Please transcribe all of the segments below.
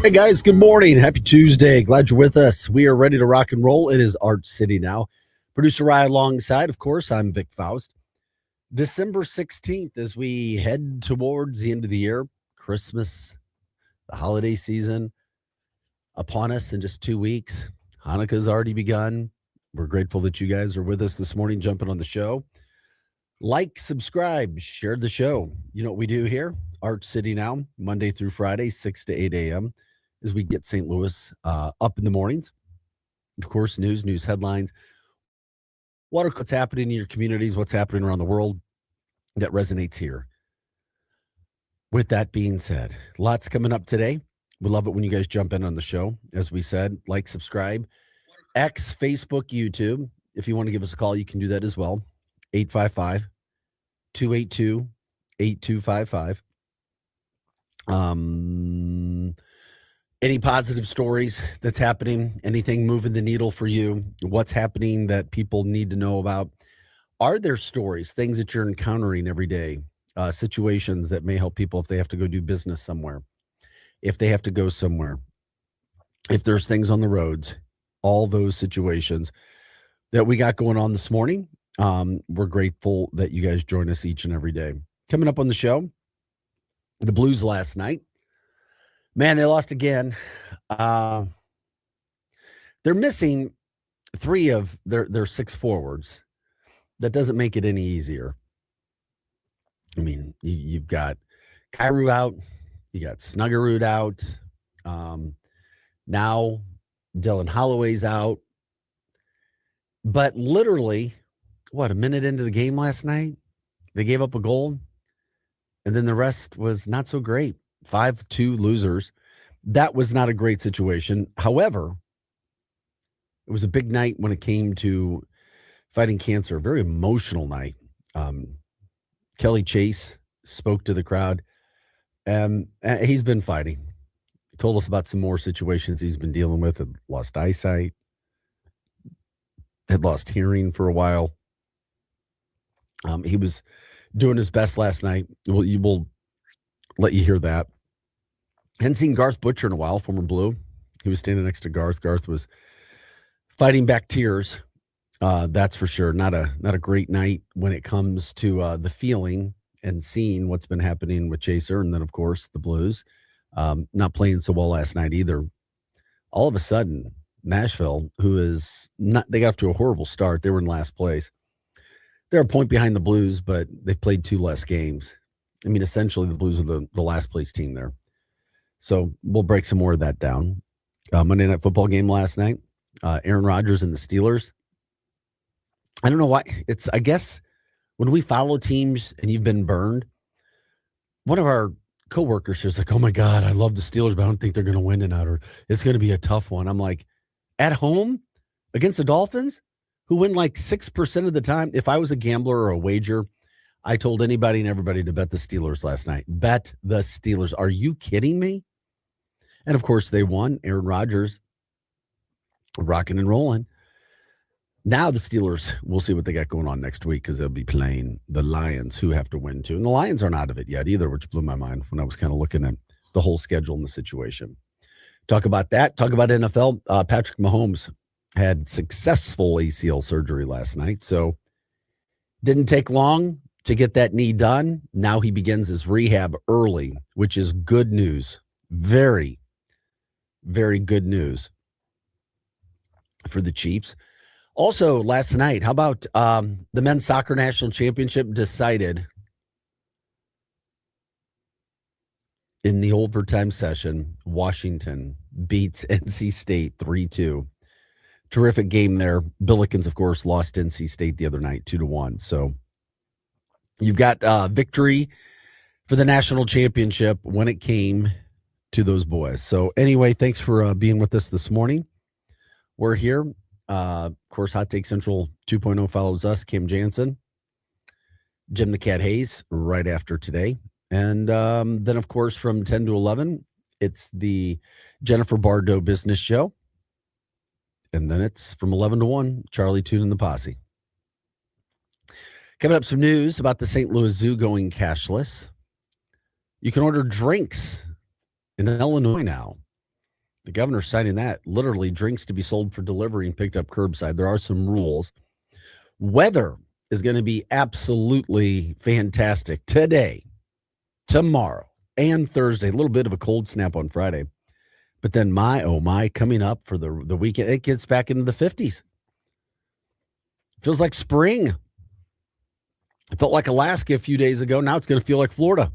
Hey guys, good morning. Happy Tuesday. Glad you're with us. We are ready to rock and roll. It is Art City now. Producer Ryan alongside, of course, I'm Vic Faust. December 16th, as we head towards the end of the year, Christmas, the holiday season upon us in just 2 weeks. Hanukkah's already begun. We're grateful that you guys are with us this morning, jumping on the show. Like, subscribe, share the show. You know what we do here? Art City now, Monday through Friday, 6 to 8 a.m., as we get St. Louis up in the mornings. Of course, news headlines, what's happening in your communities, what's happening around the world that resonates here. With that being said, lots coming up today. We love it when you guys jump in on the show. As we said, like, subscribe, X, Facebook, YouTube. If you want to give us a call, you can do that as well. 855-282-8255. Any positive stories that's happening, anything moving the needle for you, what's happening that people need to know about? Are there stories, things that you're encountering every day, situations that may help people if they have to go do business somewhere, if they have to go somewhere, if there's things on the roads, all those situations that we got going on this morning? We're grateful that you guys join us each and every day. Coming up on the show, the Blues last night. Man, they lost again. They're missing three of their six forwards. That doesn't make it any easier. I mean, you've got Kyrou out. You got Snuggerud out. Now Dylan Holloway's out. But literally, a minute into the game last night, they gave up a goal, and then the rest was not so great. 5-2 losers. That was not a great situation. However, it was a big night when it came to fighting cancer, a very emotional night. Kelly Chase spoke to the crowd, and he's been fighting. He told us about some more situations he's been dealing with. Had lost eyesight, had lost hearing for a while. He was doing his best last night. We'll let you hear that. Hadn't seen Garth Butcher in a while, former Blue. He was standing next to Garth. Garth was fighting back tears. That's for sure. Not a great night when it comes to the feeling and seeing what's been happening with Chaser. And then, of course, the Blues not playing so well last night either. All of a sudden, Nashville, they got off to a horrible start. They were in last place. They're a point behind the Blues, but they've played 2 less games. I mean, essentially, the Blues are the last place team there. So we'll break some more of that down. Monday Night Football game last night. Aaron Rodgers and the Steelers. I don't know why. I guess when we follow teams and you've been burned, one of our coworkers was like, oh my God, I love the Steelers, but I don't think they're going to win tonight, or it's going to be a tough one. I'm like, at home against the Dolphins, who win like 6% of the time. If I was a gambler or a wager, I told anybody and everybody to bet the Steelers last night. Bet the Steelers. Are you kidding me? And of course, they won. Aaron Rodgers rocking and rolling. Now the Steelers, we'll see what they got going on next week, because they'll be playing the Lions, who have to win too. And the Lions aren't out of it yet either, which blew my mind when I was kind of looking at the whole schedule and the situation. Talk about that. Talk about NFL. Patrick Mahomes had successful ACL surgery last night, so didn't take long to get that knee done. Now he begins his rehab early, which is good news. Very, very good news for the Chiefs. Also, last night, how about the men's soccer national championship decided in the overtime session? Washington beats NC State 3-2. Terrific game there. Billikens, of course, lost NC State the other night 2-1. So you've got victory for the national championship when it came to those boys. So anyway, thanks for being with us this morning. We're here. Of course, Hot Take Central 2.0 follows us, Kim Jansen, Jim the Cat Hayes, right after today. And then, of course, from 10 to 11, it's the Jennifer Bardot Business Show. And then it's from 11 to 1, Charlie Toon and the Posse. Coming up, some news about the St. Louis Zoo going cashless. You can order drinks in Illinois now The governor's signing that. Literally, drinks to be sold for delivery and picked up curbside. There are some rules. Weather is going to be absolutely fantastic today, tomorrow, and Thursday. A little bit of a cold snap on Friday. But then oh my, coming up for the weekend, it gets back into the 50s. Feels like spring. It felt like Alaska a few days ago. Now it's going to feel like Florida.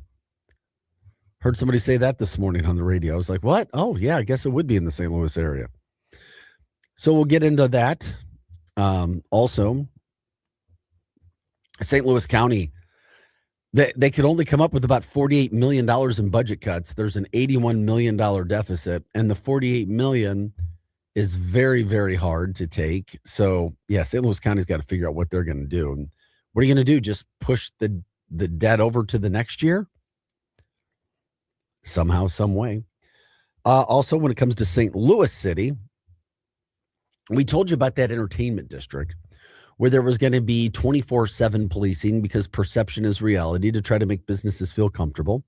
Heard somebody say that this morning on the radio. I was like, what? Oh, yeah, I guess it would be in the St. Louis area. So we'll get into that. Also, St. Louis County, they could only come up with about $48 million in budget cuts. There's an $81 million deficit, and the $48 million is very, very hard to take. So, yeah, St. Louis County's got to figure out what they're going to do. And what are you going to do? Just push the debt over to the next year? Somehow, some way. Also, when it comes to St. Louis City, we told you about that entertainment district where there was going to be 24/7 policing because perception is reality to try to make businesses feel comfortable.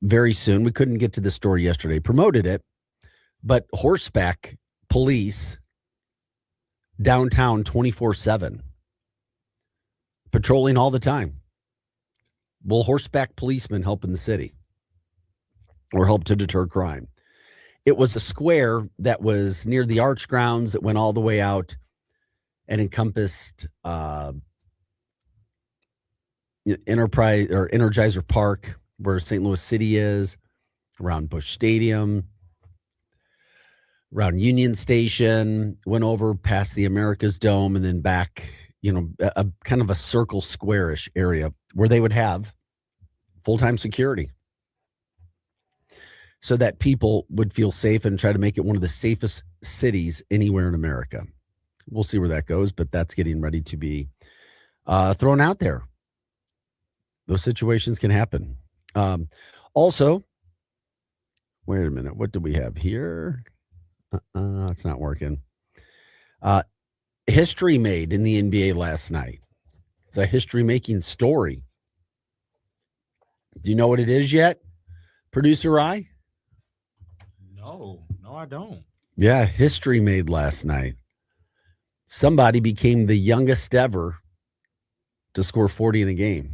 Very soon, we couldn't get to the story yesterday, promoted it, but horseback police downtown 24/7, patrolling all the time. Will horseback policemen help in the city or help to deter crime? It was a square that was near the Arch grounds that went all the way out and encompassed Enterprise or Energizer Park, where St. Louis City is, around Busch Stadium, around Union Station, went over past the America's Dome, and then back, a kind of a circle square-ish area where they would have full-time security so that people would feel safe and try to make it one of the safest cities anywhere in America. We'll see where that goes, but that's getting ready to be thrown out there. Those situations can happen. Also, wait a minute. What do we have here? It's not working. History made in the NBA last night. It's a history-making story. Do you know what it is yet, Producer Rye? No, I don't. Yeah, history made last night. Somebody became the youngest ever to score 40 in a game.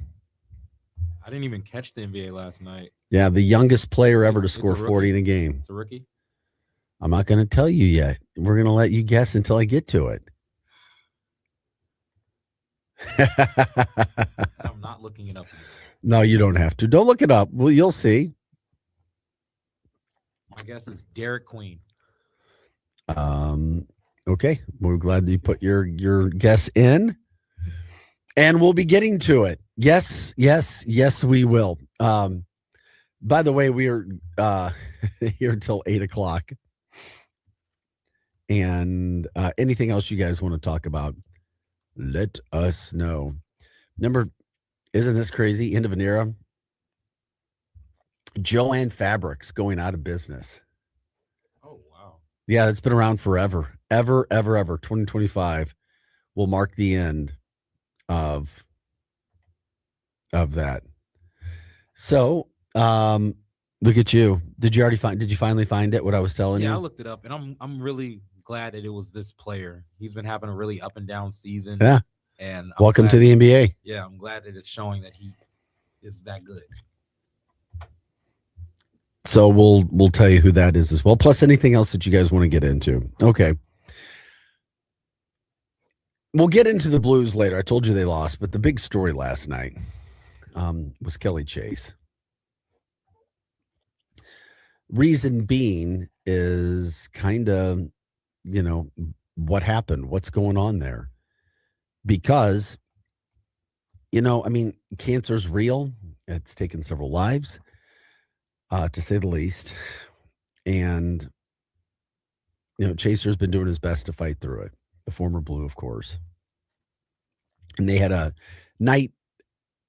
I didn't even catch the NBA last night. Yeah, the youngest player ever to score 40 in a game. It's a rookie? I'm not going to tell you yet. We're going to let you guess until I get to it. I'm not looking it up. No, you don't have to. Don't look it up. Well, you'll see. My guess is Derek Queen. Okay. We're glad that you put your guess in. And we'll be getting to it. Yes, we will. By the way, we are here until 8 o'clock. And anything else you guys want to talk about, let us know. Remember, isn't this crazy? End of an era. Joanne Fabrics going out of business. Oh, wow. Yeah, it's been around forever. Ever. 2025 will mark the end of that. So, look at you. Did you finally find it, what I was telling you? Yeah, I looked it up, and I'm really glad that it was this player. He's been having a really up and down season. Yeah. And welcome to the NBA. Yeah, I'm glad that it's showing that he is that good. So we'll tell you who that is as well. Plus anything else that you guys want to get into. Okay. We'll get into the Blues later. I told you they lost, but the big story last night was Kelly Chase. Reason being is kind of, what happened, what's going on there. Because, cancer's real. It's taken several lives, to say the least. And, Chaser's been doing his best to fight through it. The former Blue, of course. And they had a night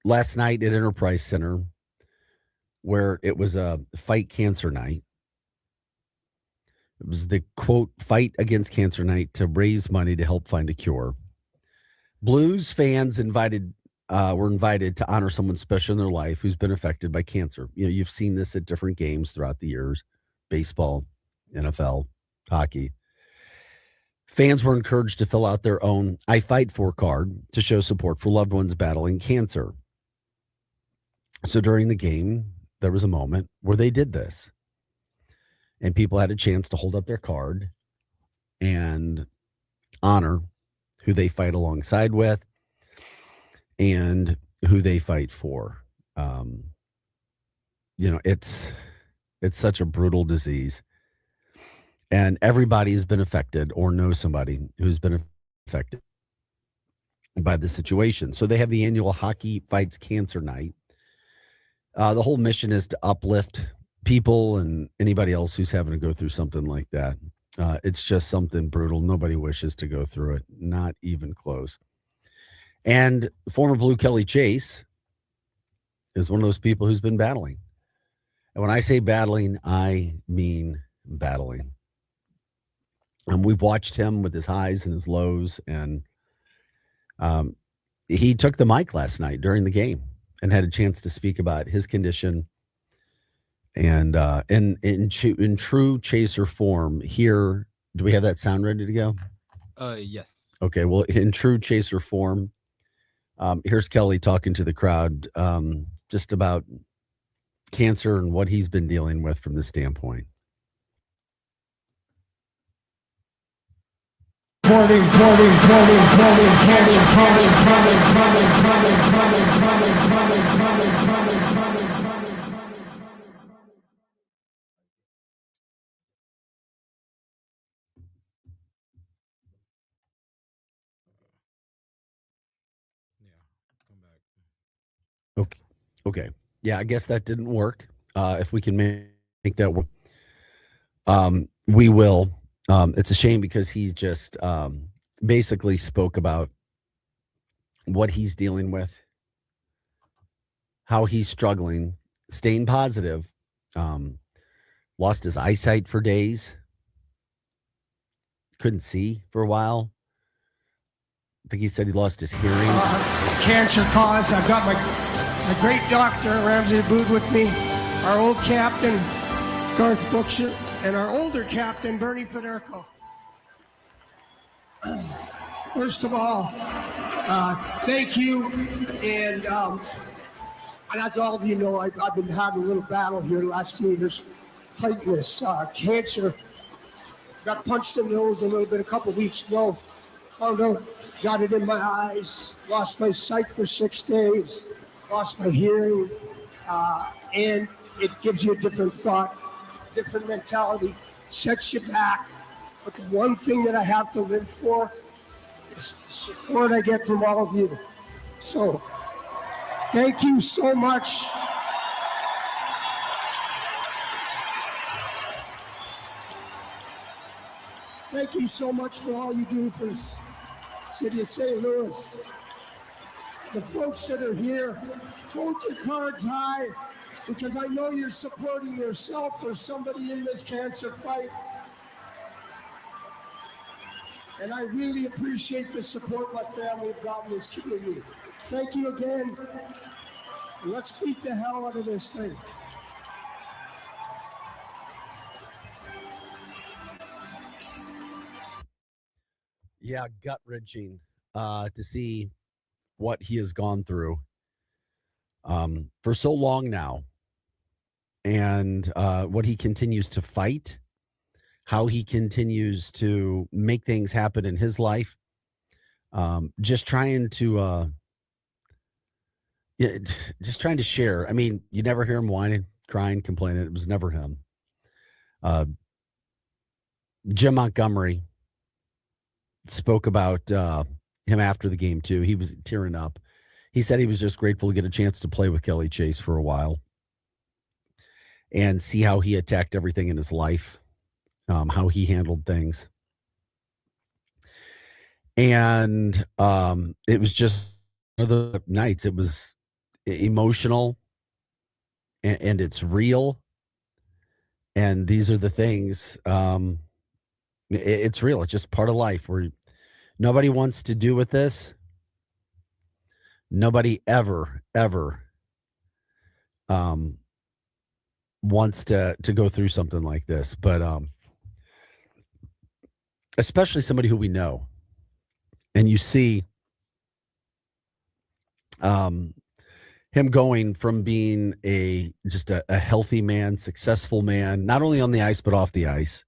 last night at Enterprise Center where it was a fight cancer night. It was the, quote, fight against cancer night to raise money to help find a cure. Blues fans were invited to honor someone special in their life who's been affected by cancer. You've seen this at different games throughout the years. baseball, NFL, hockey. Fans were encouraged to fill out their own I Fight For card to show support for loved ones battling cancer. So during the game, there was a moment where they did this, and people had a chance to hold up their card and honor who they fight alongside with and who they fight for. Um, it's such a brutal disease, and everybody has been affected or knows somebody who's been affected by the situation. So they have the annual Hockey Fights Cancer Night. The whole mission is to uplift people and anybody else who's having to go through something like that. It's just something brutal. Nobody wishes to go through it, not even close. And former Blue Kelly Chase is one of those people who's been battling. And when I say battling, I mean battling. And we've watched him with his highs and his lows. And he took the mic last night during the game and had a chance to speak about his condition. And in true Chaser form, here, do we have that sound ready to go? Yes. Okay, well, in true Chaser form, here's Kelly talking to the crowd just about cancer and what he's been dealing with from this standpoint. Okay. Okay. Yeah, I guess that didn't work. If we can make that work, we will. It's a shame because he just basically spoke about what he's dealing with, how he's struggling, staying positive, lost his eyesight for days, couldn't see for a while. I think he said he lost his hearing. Cancer cause. I've got my great doctor, Ramsey Abood, with me, our old captain, Garth Bookshire, and our older captain, Bernie Federico. First of all, thank you. And as all of you know, I've been having a little battle here the last few years fighting this cancer. Got punched in the nose a little bit a couple weeks ago. Found out, got it in my eyes, lost my sight for 6 days, lost my hearing, and it gives you a different thought, different mentality, sets you back. But the one thing that I have to live for is the support I get from all of you. So, thank you so much. Thank you so much for all you do for the city of St. Louis. The folks that are here, hold your cards high, because I know you're supporting yourself or somebody in this cancer fight. And I really appreciate the support my family have gotten in this community. Thank you again. And let's beat the hell out of this thing. Yeah, gut wrenching to see what he has gone through for so long now, and what he continues to fight, how he continues to make things happen in his life. Just trying to, yeah, just trying to share. I mean, you never hear him whining, crying, complaining. It was never him. Jim Montgomery spoke about him after the game too. He was tearing up. He said he was just grateful to get a chance to play with Kelly Chase for a while and see how he attacked everything in his life, how he handled things. And it was just one of the nights. It was emotional and it's real. And these are the things, it's real. It's just part of life where nobody wants to do with this. Nobody ever wants to go through something like this, but especially somebody who we know, and you see um, him going from being just a healthy man, successful man, not only on the ice but off the ice,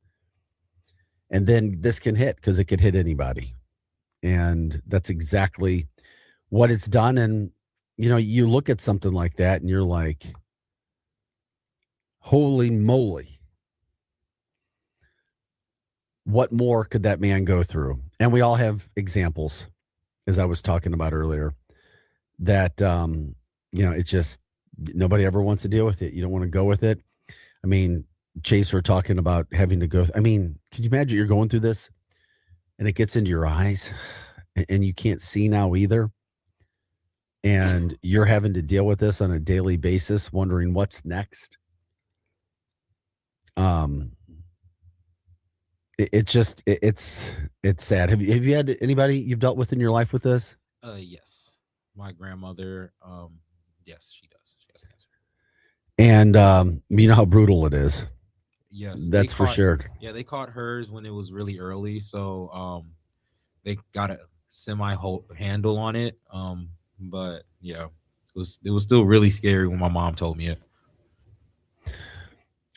and then this can hit because it could hit anybody, and that's exactly what it's done. And you look at something like that, and you're like, "Holy moly! What more could that man go through?" And we all have examples, as I was talking about earlier, that it's just nobody ever wants to deal with it. You don't want to go with it. I mean, Chaser talking about having to go. I mean, can you imagine you're going through this and it gets into your eyes and you can't see now either? And you're having to deal with this on a daily basis, wondering what's next. It's sad. Have you had anybody you've dealt with in your life with this? Yes. My grandmother, yes, she does. She has cancer. And you know how brutal it is. Yes, That's for sure. Yeah, they caught hers when it was really early, so they got a semi handle on it. But yeah, it was still really scary when my mom told me it.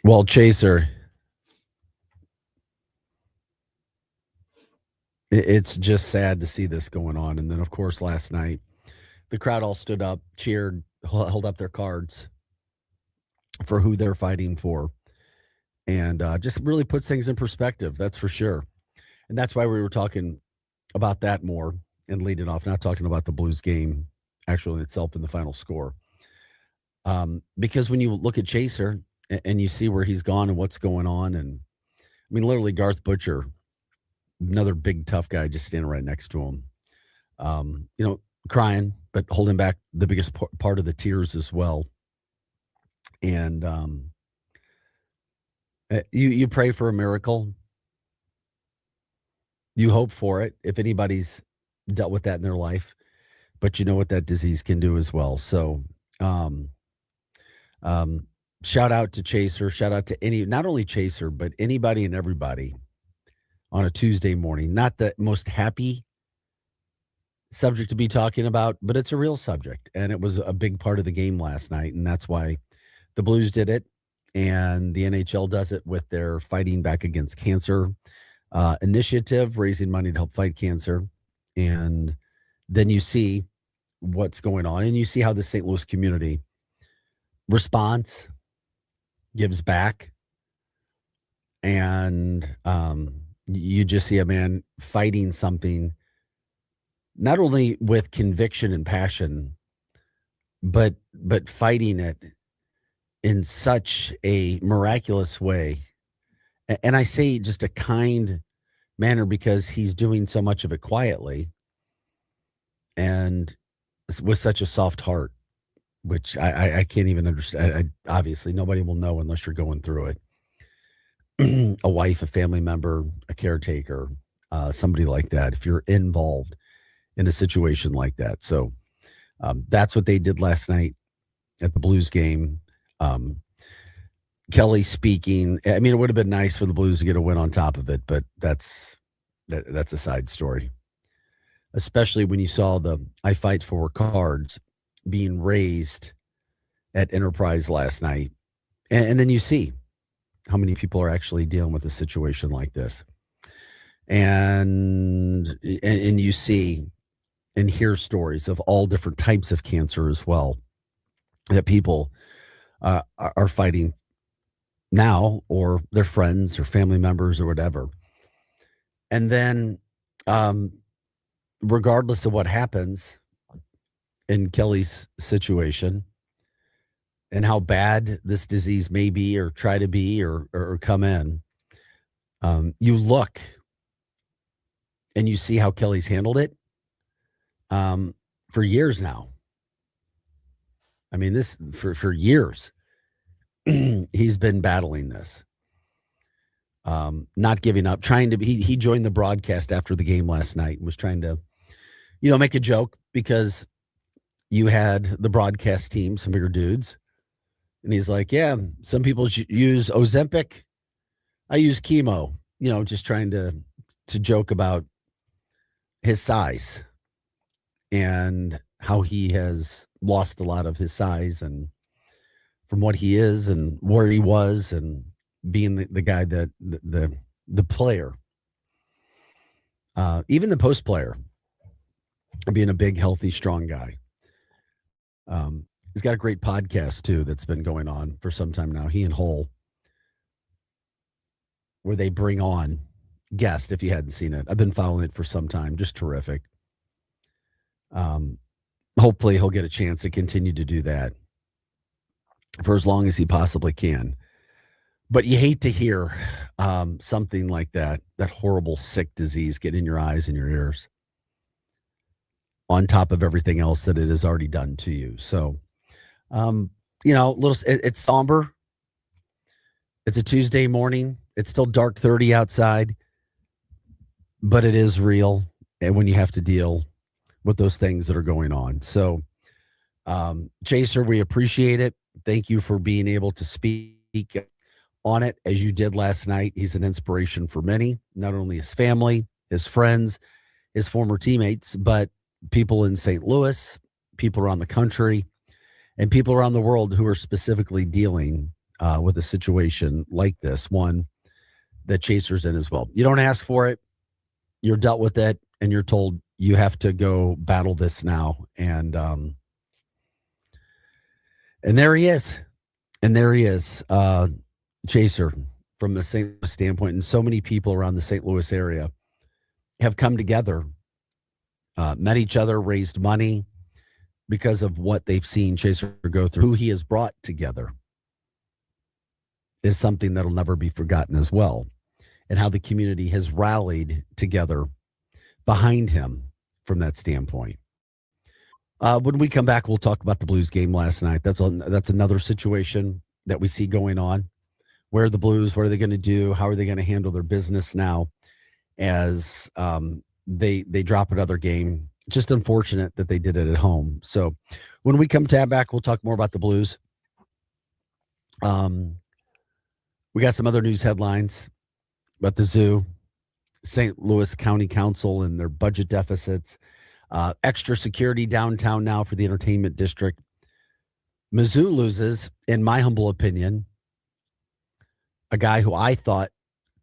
Well, Chaser, it's just sad to see this going on. And then, of course, last night, the crowd all stood up, cheered, held up their cards for who they're fighting for. And just really puts things in perspective. That's for sure. And that's why we were talking about that more and leading off, not talking about the Blues game actually itself in the final score. Because when you look at Chaser and you see where he's gone and what's going on, and I mean, literally Garth Butcher, another big tough guy just standing right next to him, crying, but holding back the biggest part of the tears as well. And you pray for a miracle. You hope for it if anybody's dealt with that in their life, but you know what that disease can do as well. So, shout out to Chaser. Shout out to not only Chaser, but anybody and everybody on a Tuesday morning. Not the most happy subject to be talking about, but it's a real subject. And it was a big part of the game last night. And that's why the Blues did it. And the NHL does it with their Fighting Back Against Cancer initiative, raising money to help fight cancer. And then you see what's going on, and you see how the St. Louis community responds, gives back, and you just see a man fighting something not only with conviction and passion, but fighting it in such a miraculous way. And I say just a kind manner because he's doing so much of it quietly and with such a soft heart, which I can't even understand. Obviously, nobody will know unless you're going through it. A wife, a family member, a caretaker, somebody like that, if you're involved in a situation like that. So that's what they did last night at the Blues game. Kelly speaking. I mean, it would have been nice for the Blues to get a win on top of it, but that's a side story. Especially when you saw the I Fight For cards being raised at Enterprise last night. And then you see how many people are actually dealing with a situation like this. And you see and hear stories of all different types of cancer as well that people are fighting now, or their friends or family members or whatever. And then regardless of what happens in Kelly's situation and how bad this disease may be or try to be or come in, you look and you see how Kelly's handled it for years now. I mean, this for years. He's been battling this, not giving up, trying to be. He joined the broadcast after the game last night and was trying to, make a joke because you had the broadcast team, some bigger dudes, And he's like, yeah, some people use Ozempic. I use chemo, just trying to joke about his size and how he has lost a lot of his size and from what he is and where he was and being the guy that the player, even the post player, being a big, healthy, strong guy. He's got a great podcast too that's been going on for some time now. He and Hole, where they bring on guests. If you hadn't seen it, I've been following it for some time. Just terrific. Hopefully, he'll get a chance to continue to do that for as long as he possibly can. But you hate to hear something like that horrible, sick disease get in your eyes and your ears, on top of everything else that it has already done to you. So, it's somber. It's a Tuesday morning. It's still dark 30 outside, but it is real. And when you have to deal with those things that are going on. So, Chaser, we appreciate it. Thank you for being able to speak on it as you did last night. He's an inspiration for many, not only his family, his friends, his former teammates, but people in St. Louis, people around the country, and people around the world who are specifically dealing with a situation like this, one that Chaser's in as well. You don't ask for it. You're dealt with it, and you're told you have to go battle this now. And there he is. And there he is, Chaser, from the St. Louis standpoint. And so many people around the St. Louis area have come together, met each other, raised money because of what they've seen Chaser go through. Who he has brought together is something that'll never be forgotten as well. And how the community has rallied together behind him from that standpoint. When we come back, we'll talk about the Blues game last night. That's another situation that we see going on. Where are the Blues? What are they going to do? How are they going to handle their business now as they drop another game? Just unfortunate that they did it at home. So when we come back, we'll talk more about the Blues. We got some other news headlines about the zoo, St. Louis County Council and their budget deficits, extra security downtown now for the entertainment district. Mizzou loses, in my humble opinion, a guy who I thought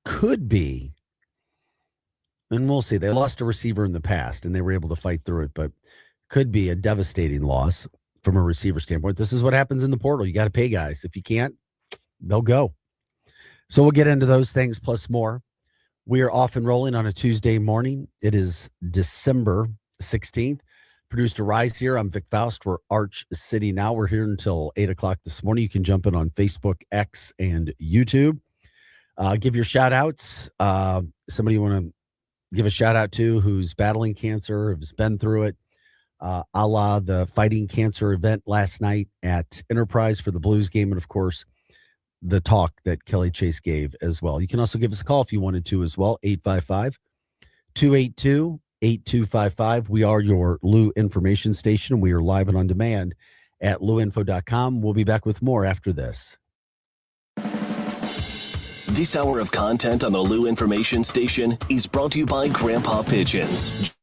could be, and we'll see. They lost a receiver in the past, and they were able to fight through it, but could be a devastating loss from a receiver standpoint. This is what happens in the portal. You got to pay guys. If you can't, they'll go. So we'll get into those things plus more. We are off and rolling on a Tuesday morning. It is December 16th. Producer Rise here. I'm Vic Faust. We're Arch City now. We're here until 8 o'clock this morning. You can jump in on Facebook, X, and YouTube. Give your shout outs. Somebody you want to give a shout out to who's battling cancer, who's been through it, a la the Fighting Cancer event last night at Enterprise for the Blues game. And of course, the talk that Kelly Chase gave as well. You can also give us a call if you wanted to as well. 855-282-8255. We are your Lou information station. We are live and on demand at louinfo.com. We'll be back with more after this. This hour of content on the Lou Information Station is brought to you by Grandpa Pigeons,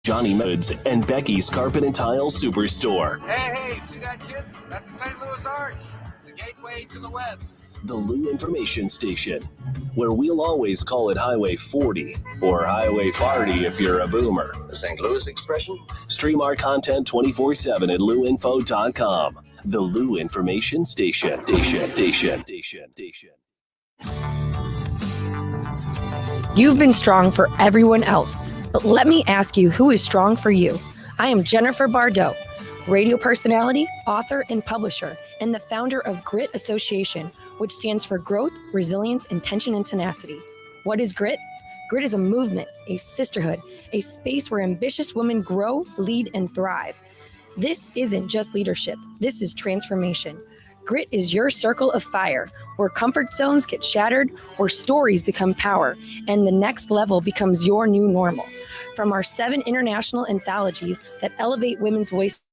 Johnny Moods, and Becky's Carpet and Tile Superstore. Hey, see that, kids? That's the St. Louis Arch, the gateway to the West. The Lou Information Station, where we'll always call it Highway 40 or Highway 40 if you're a boomer. The St. Louis expression? Stream our content 24/7 at louinfo.com. The Lou Information Station. You've been strong for everyone else, but let me ask you, who is strong for you? I am Jennifer Bardot, radio personality, author, and publisher, and the founder of Grit Association, which stands for Growth, Resilience, Intention, and Tenacity. What is grit? Grit is a movement, a sisterhood, a space where ambitious women grow, lead, and thrive. This isn't just leadership. This is transformation. Grit is your circle of fire, where comfort zones get shattered, where stories become power, and the next level becomes your new normal. From our 7 international anthologies that elevate women's voices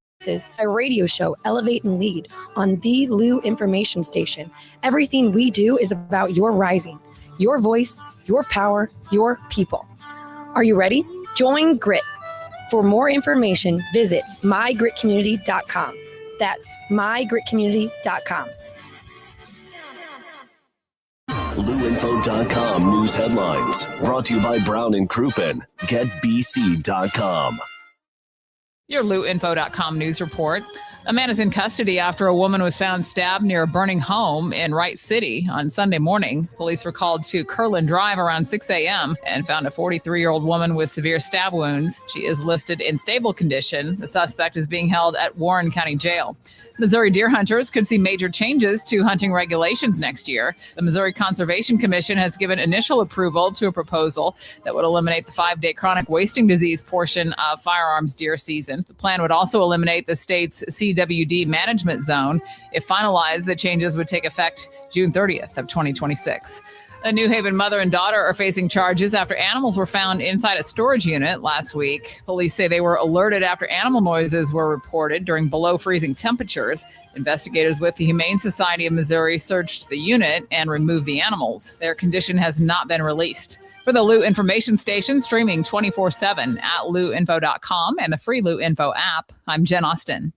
a radio show, Elevate and Lead, on the Lou Information Station. Everything we do is about your rising, your voice, your power, your people. Are you ready? Join Grit. For more information, visit mygritcommunity.com. That's mygritcommunity.com. LouInfo.com news headlines brought to you by Brown and Crouppen. GetBC.com. Your LouInfo.com news report. A man is in custody after a woman was found stabbed near a burning home in Wright City on Sunday morning. Police were called to Curlin Drive around 6 a.m. and found a 43-year-old woman with severe stab wounds. She is listed in stable condition. The suspect is being held at Warren County Jail. Missouri deer hunters could see major changes to hunting regulations next year. The Missouri Conservation Commission has given initial approval to a proposal that would eliminate the 5-day chronic wasting disease portion of firearms deer season. The plan would also eliminate the state's CWD management zone. If finalized, the changes would take effect June 30th of 2026. A New Haven mother and daughter are facing charges after animals were found inside a storage unit last week. Police say they were alerted after animal noises were reported during below freezing temperatures. Investigators with the Humane Society of Missouri searched the unit and removed the animals. Their condition has not been released. For the Lou Information Station, streaming 24/7 at louinfo.com and the free Lou Info app, I'm Jen Austin.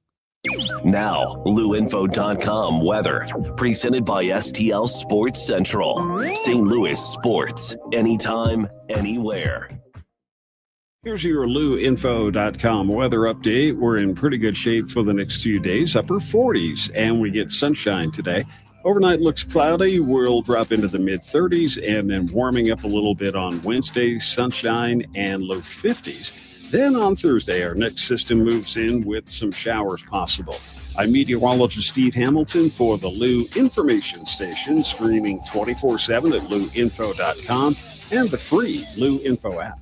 Now, LouInfo.com weather. Presented by STL Sports Central. St. Louis sports. Anytime, anywhere. Here's your LouInfo.com weather update. We're in pretty good shape for the next few days. Upper 40s, and we get sunshine today. Overnight looks cloudy. We'll drop into the mid-30s, and then warming up a little bit on Wednesday, sunshine and low 50s. Then on Thursday, our next system moves in with some showers possible. I'm meteorologist Steve Hamilton for the Lou Information Station, streaming 24/7 at louinfo.com and the free Lou Info app.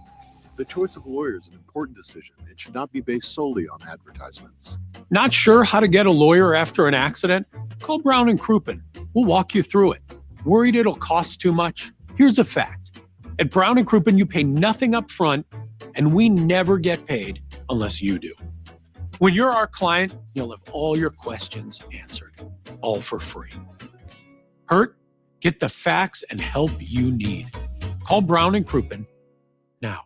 The choice of a lawyer is an important decision. It should not be based solely on advertisements. Not sure how to get a lawyer after an accident? Call Brown and Crouppen. We'll walk you through it. Worried it'll cost too much? Here's a fact. At Brown and Crouppen, you pay nothing up front, and we never get paid unless you do. When you're our client, you'll have all your questions answered, all for free. Hurt? Get the facts and help you need. Call Brown and Crouppen now.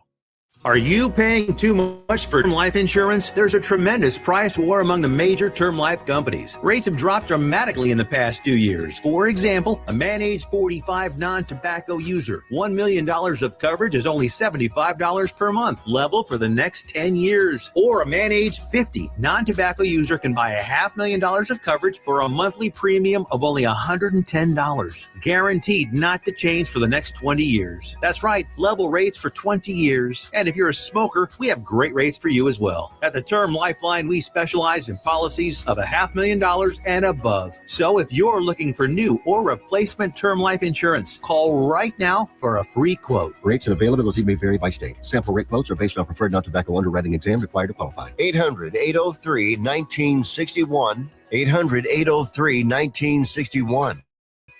Are you paying too much for term life insurance? There's a tremendous price war among the major term life companies. Rates have dropped dramatically in the past 2 years. For example, a man age 45 non-tobacco user, $1 million of coverage is only $75 per month, level for the next 10 years. Or a man age 50 non-tobacco user can buy $500,000 of coverage for a monthly premium of only $110. Guaranteed not to change for the next 20 years. That's right, level rates for 20 years. And if you're a smoker, we have great rates for you as well. At the Term Lifeline, we specialize in policies of $500,000 and above. So if you're looking for new or replacement term life insurance, call right now for a free quote. Rates and availability may vary by state. Sample rate quotes are based on preferred non-tobacco underwriting exam required to qualify. 800-803-1961. 800-803-1961.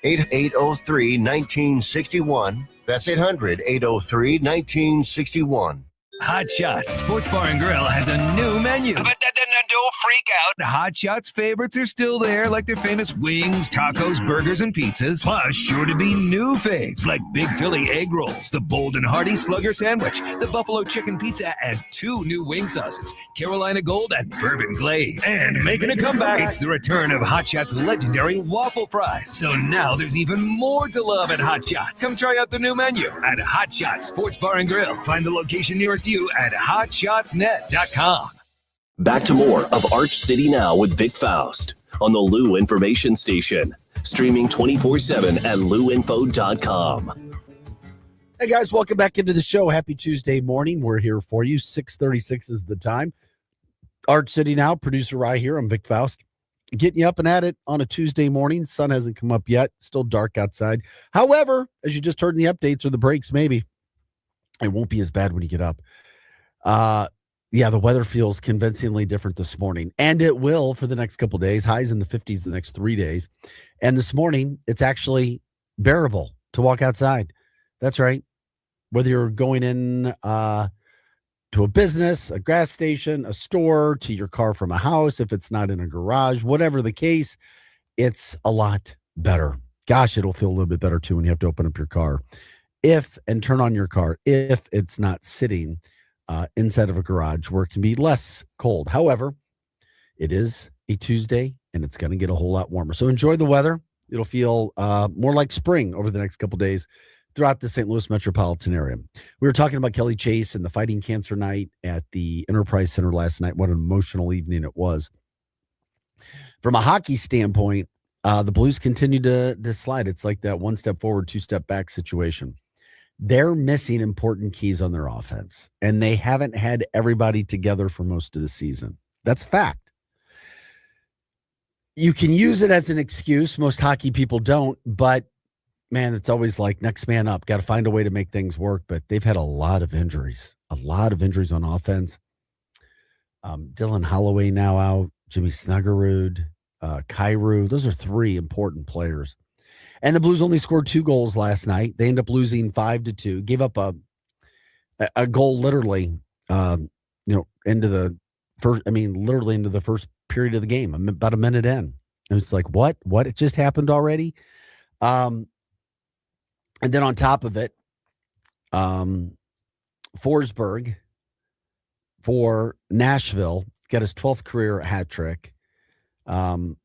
800-803-1961. That's 800-803-1961. Hot Shots Sports Bar and Grill has a new menu. But don't freak out. Hot Shots favorites are still there, like their famous wings, tacos, burgers, and pizzas. Plus, sure to be new faves, like Big Philly egg rolls, the Bold and Hearty Slugger sandwich, the Buffalo chicken pizza, and 2 new wing sauces, Carolina Gold and Bourbon Glaze. And making a comeback, it's the return of Hot Shots' legendary waffle fries. So now there's even more to love at Hot Shots. Come try out the new menu at Hot Shots Sports Bar and Grill. Find the location nearest you at hotshotsnet.com. Back to more of Arch City Now with Vic Faust on the Lou Information Station, streaming 24/7 at louinfo.com. Hey guys, welcome back into the show. Happy Tuesday morning. We're here for you. 6:36 is the time. Arch City Now, producer Rye here. I'm Vic Faust. Getting you up and at it on a Tuesday morning. Sun hasn't come up yet. Still dark outside. However, as you just heard in the updates or the breaks, maybe it won't be as bad when you get up. Yeah, the weather feels convincingly different this morning, and it will for the next couple of days. Highs in the 50s the next 3 days. And this morning, it's actually bearable to walk outside. That's right. Whether you're going in to a business, a gas station, a store, to your car from a house, if it's not in a garage, whatever the case, it's a lot better. Gosh, it'll feel a little bit better too when you have to open up your car and turn on your car if it's not sitting inside of a garage where it can be less cold. However, it is a Tuesday and it's going to get a whole lot warmer. So enjoy the weather. It'll feel more like spring over the next couple of days throughout the St. Louis metropolitan area. We were talking about Kelly Chase and the Fighting Cancer Night at the Enterprise Center last night. What an emotional evening it was. From a hockey standpoint, the Blues continue to slide. It's like that one step forward, two step back situation. They're missing important keys on their offense, and they haven't had everybody together for most of the season. That's a fact. You can use it as an excuse. Most hockey people don't, but man, it's always like next man up. Got to find a way to make things work, but they've had a lot of injuries on offense. Dylan Holloway now out, Jimmy Snuggerud, Kyrou. Those are three important players. And the Blues only scored 2 goals last night. They end up losing 5-2. Gave up a goal literally, into the first. I mean, literally into the first period of the game. About a minute in, and it's like, what? It just happened already. And then on top of it, Forsberg for Nashville got his 12th career hat trick. And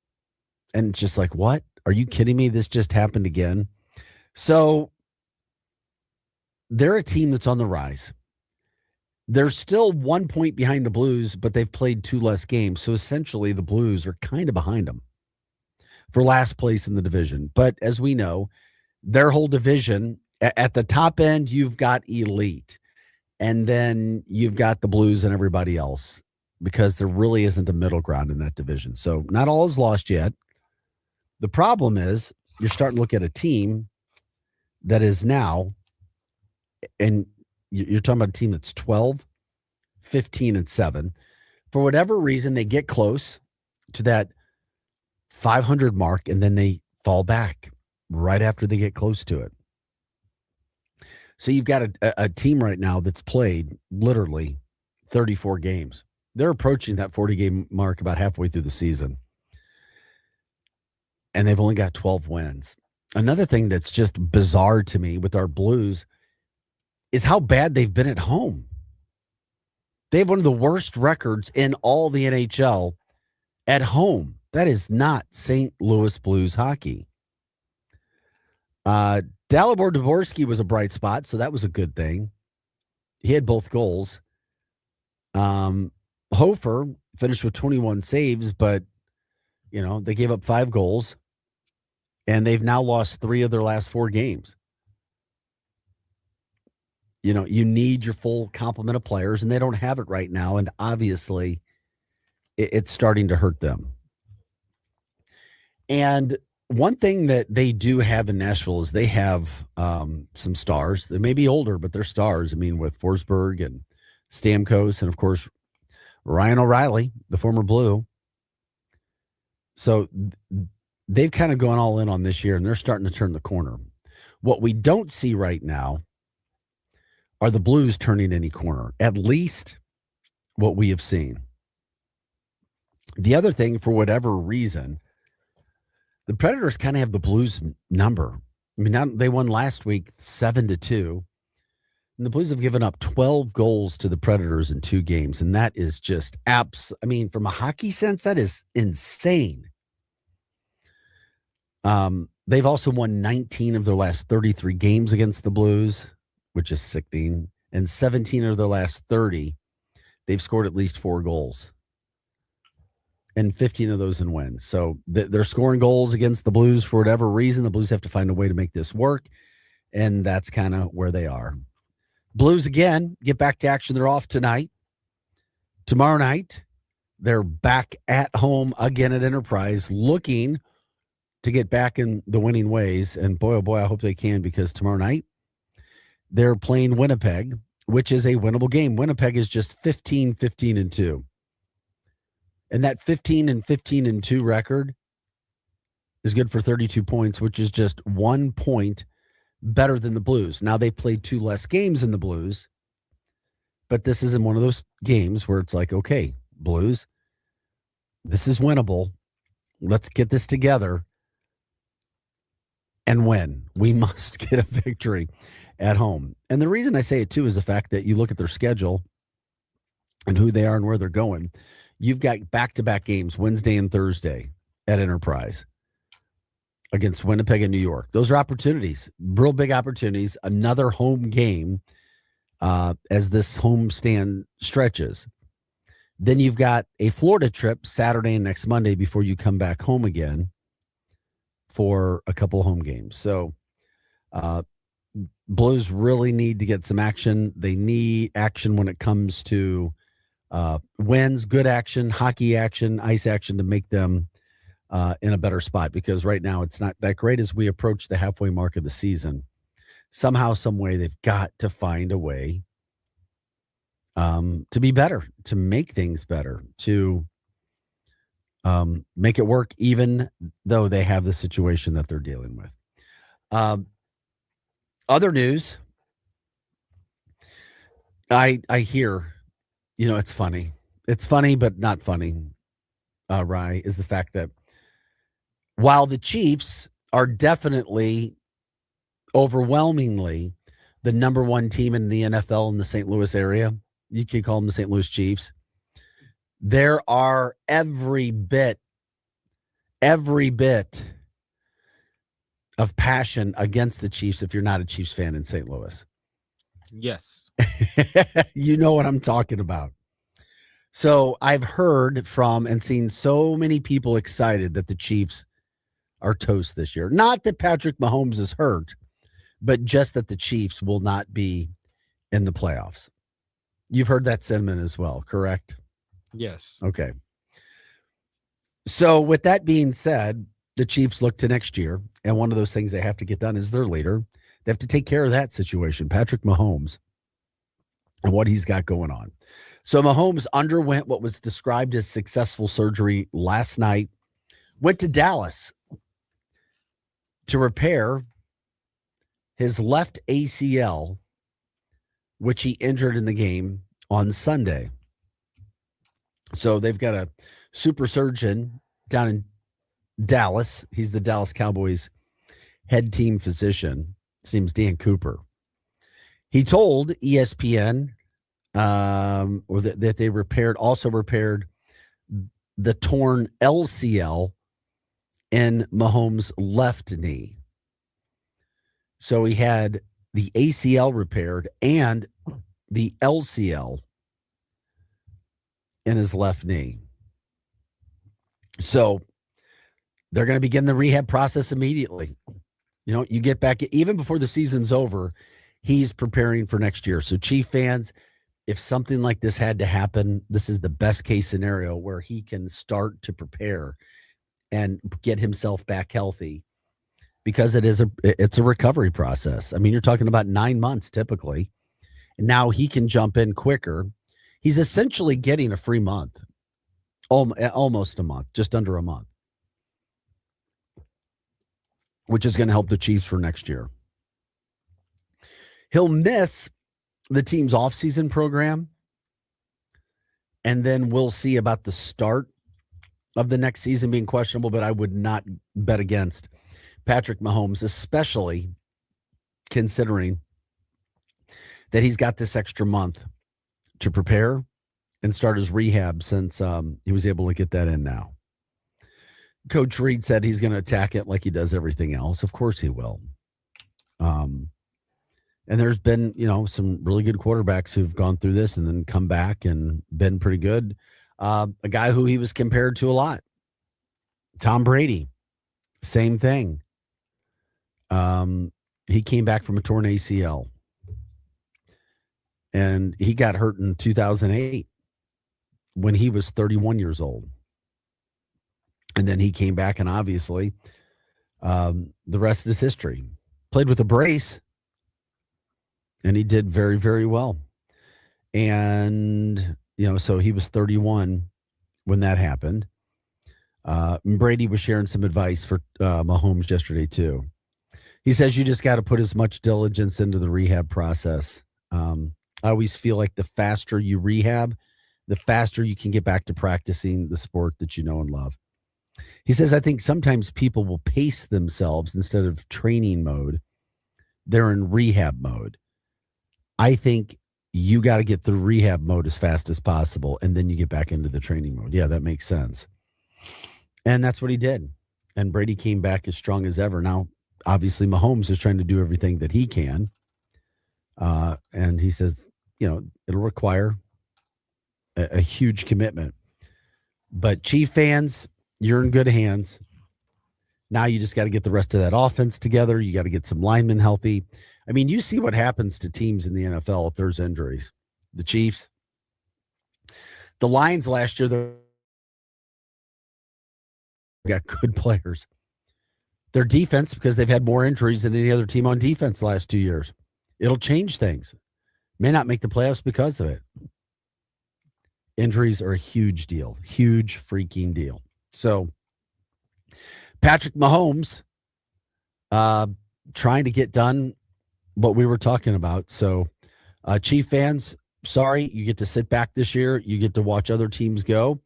just like, what? Are you kidding me? This just happened again. So they're a team that's on the rise. They're still 1 point behind the Blues, but they've played 2 less games. So essentially the Blues are kind of behind them for last place in the division. But as we know, their whole division at the top end, you've got elite. And then you've got the Blues and everybody else, because there really isn't a middle ground in that division. So not all is lost yet. The problem is you're starting to look at a team that is now, and you're talking about a team that's 12, 15, and 7. For whatever reason, they get close to that 500 mark, and then they fall back right after they get close to it. So you've got a team right now that's played literally 34 games. They're approaching that 40-game mark about halfway through the season. And they've only got 12 wins. Another thing that's just bizarre to me with our Blues is how bad they've been at home. They have one of the worst records in all the NHL at home. That is not St. Louis Blues hockey. Dalibor Dvorsky was a bright spot, so that was a good thing. He had both goals. Hofer finished with 21 saves, but, they gave up 5 goals. And they've now lost 3 of their last 4 games. You need your full complement of players, and they don't have it right now. And obviously, it's starting to hurt them. And one thing that they do have in Nashville is they have some stars. They may be older, but they're stars. I mean, with Forsberg and Stamkos and, of course, Ryan O'Reilly, the former Blue. So they've kind of gone all in on this year, and they're starting to turn the corner. What we don't see right now are the Blues turning any corner, at least what we have seen. The other thing, for whatever reason, the Predators kind of have the Blues number. I mean, they won last week 7-2, and the Blues have given up 12 goals to the Predators in 2 games, and that is just from a hockey sense, that is insane. They've also won 19 of their last 33 games against the Blues, which is sickening, and 17 of their last 30, they've scored at least 4 goals. And 15 of those in wins. So they're scoring goals against the Blues for whatever reason. The Blues have to find a way to make this work, and that's kind of where they are. Blues, again, get back to action. They're off tonight. Tomorrow night, they're back at home again at Enterprise, looking to get back in the winning ways. And boy, oh boy, I hope they can, because tomorrow night, they're playing Winnipeg, which is a winnable game. Winnipeg is just 15-15-2. And that 15-15-2 record is good for 32 points, which is just 1 point better than the Blues. Now, they played 2 less games than the Blues, But this isn't one of those games where it's like, okay, Blues, this is winnable. Let's get this together and win. We must get a victory at home. And the reason I say it too is the fact that you look at their schedule and who they are and where they're going. You've got back-to-back games Wednesday and Thursday at Enterprise against Winnipeg and New York. Those are opportunities, real big opportunities. Another home game as this homestand stretches. Then you've got a Florida trip Saturday and next Monday before you come back home again for a couple home games. So Blues really need to get some action. They need action when it comes to wins, good action, hockey action, ice action to make them in a better spot, because right now it's not that great as we approach the halfway mark of the season. Somehow, some way, they've got to find a way to be better, to make things better, to make it work, even though they have the situation that they're dealing with. Other news, I hear, it's funny. It's funny, but not funny, Rye, is the fact that while the Chiefs are definitely overwhelmingly the number one team in the NFL in the St. Louis area, you can call them the St. Louis Chiefs, there are every bit of passion against the Chiefs if you're not a Chiefs fan in St. Louis. Yes. You know what I'm talking about. So I've heard from and seen so many people excited that the Chiefs are toast this year. Not that Patrick Mahomes is hurt, but just that the Chiefs will not be in the playoffs. You've heard that sentiment as well, correct? Yes. Okay. So with that being said, the Chiefs look to next year, and one of those things they have to get done is their leader. They have to take care of that situation, Patrick Mahomes, and what he's got going on. So Mahomes underwent what was described as successful surgery last night, went to Dallas to repair his left ACL, which he injured in the game on Sunday. So they've got a super surgeon down in Dallas. He's the Dallas Cowboys head team physician. His name's Dan Cooper. He told ESPN that they also repaired the torn LCL in Mahomes' left knee. So he had the ACL repaired and the LCL in his left knee. So they're going to begin the rehab process immediately. You get back, even before the season's over, he's preparing for next year. So Chief fans, if something like this had to happen, this is the best case scenario where he can start to prepare and get himself back healthy, because it's a recovery process. I mean, you're talking about 9 months typically. And now he can jump in quicker. He's essentially getting a free month, almost a month, just under a month, which is going to help the Chiefs for next year. He'll miss the team's offseason program, and then we'll see about the start of the next season being questionable, but I would not bet against Patrick Mahomes, especially considering that he's got this extra month to prepare and start his rehab, since he was able to get that in now. Coach Reed said he's going to attack it like he does everything else. Of course he will. And there's been, some really good quarterbacks who've gone through this and then come back and been pretty good. A guy who he was compared to a lot, Tom Brady, same thing. He came back from a torn ACL, and he got hurt in 2008 when he was 31 years old. And then he came back, and obviously the rest is history. Played with a brace, and he did very, very well. And, so he was 31 when that happened. Brady was sharing some advice for Mahomes yesterday too. He says you just got to put as much diligence into the rehab process. I always feel like the faster you rehab, the faster you can get back to practicing the sport that you know and love. He says, I think sometimes people will pace themselves instead of training mode. They're in rehab mode. I think you got to get through rehab mode as fast as possible, and then you get back into the training mode. Yeah, that makes sense. And that's what he did. And Brady came back as strong as ever. Now, obviously, Mahomes is trying to do everything that he can. And he says, it'll require a huge commitment. But Chief fans, you're in good hands. Now you just got to get the rest of that offense together. You got to get some linemen healthy. I mean, you see what happens to teams in the NFL if there's injuries. The Chiefs, the Lions last year, they got good players. Their defense, because they've had more injuries than any other team on defense the last 2 years. It'll change things. May not make the playoffs because of it. Injuries are a huge deal. Huge freaking deal. So Patrick Mahomes trying to get done what we were talking about. So Chief fans, sorry, you get to sit back this year. You get to watch other teams go.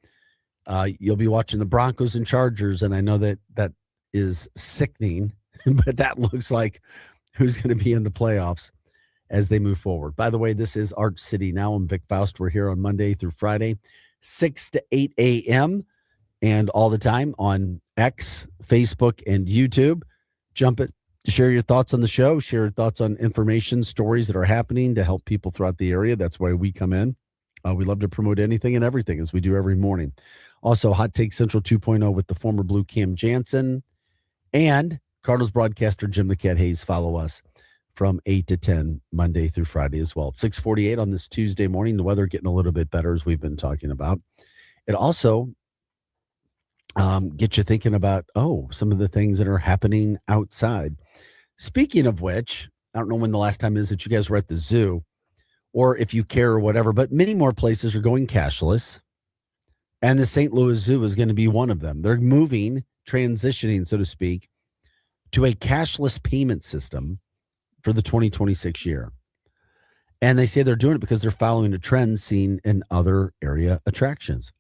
You'll be watching the Broncos and Chargers, and I know that is sickening, but that looks like who's going to be in the playoffs as they move forward. By the way, this is Arch City Now. I'm Vic Faust. We're here on Monday through Friday, 6 to 8 a.m. and all the time on X, Facebook, and YouTube. Jump it. Share your thoughts on the show. Share your thoughts on information, stories that are happening to help people throughout the area. That's why we come in. We love to promote anything and everything as we do every morning. Also, Hot Take Central 2.0 with the former Blue Cam Jansen and Cardinals broadcaster Jim the Cat Hayes. Follow us from 8 to 10 Monday through Friday as well. 6:48 on this Tuesday morning. The weather getting a little bit better as we've been talking about. It also get you thinking about, some of the things that are happening outside. Speaking of which, I don't know when the last time is that you guys were at the zoo or if you care or whatever, but many more places are going cashless. And the St. Louis Zoo is going to be one of them. They're transitioning, so to speak, to a cashless payment system for the 2026 year. And they say they're doing it because they're following a trend seen in other area attractions.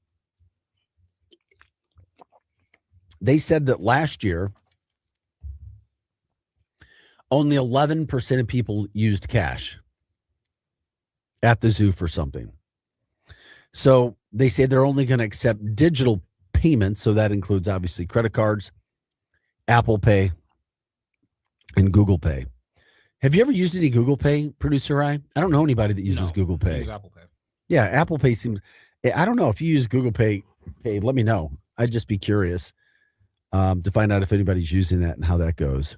They said that last year, only 11% of people used cash at the zoo for something. So they say they're only going to accept digital payments. So that includes obviously credit cards, Apple Pay, and Google Pay. Have you ever used any Google Pay, Producer Ryan? I don't know anybody that uses Google Pay. I use Apple Pay. Yeah, Apple Pay seems, I don't know if you use Google Pay, let me know. I'd just be curious to find out if anybody's using that and how that goes.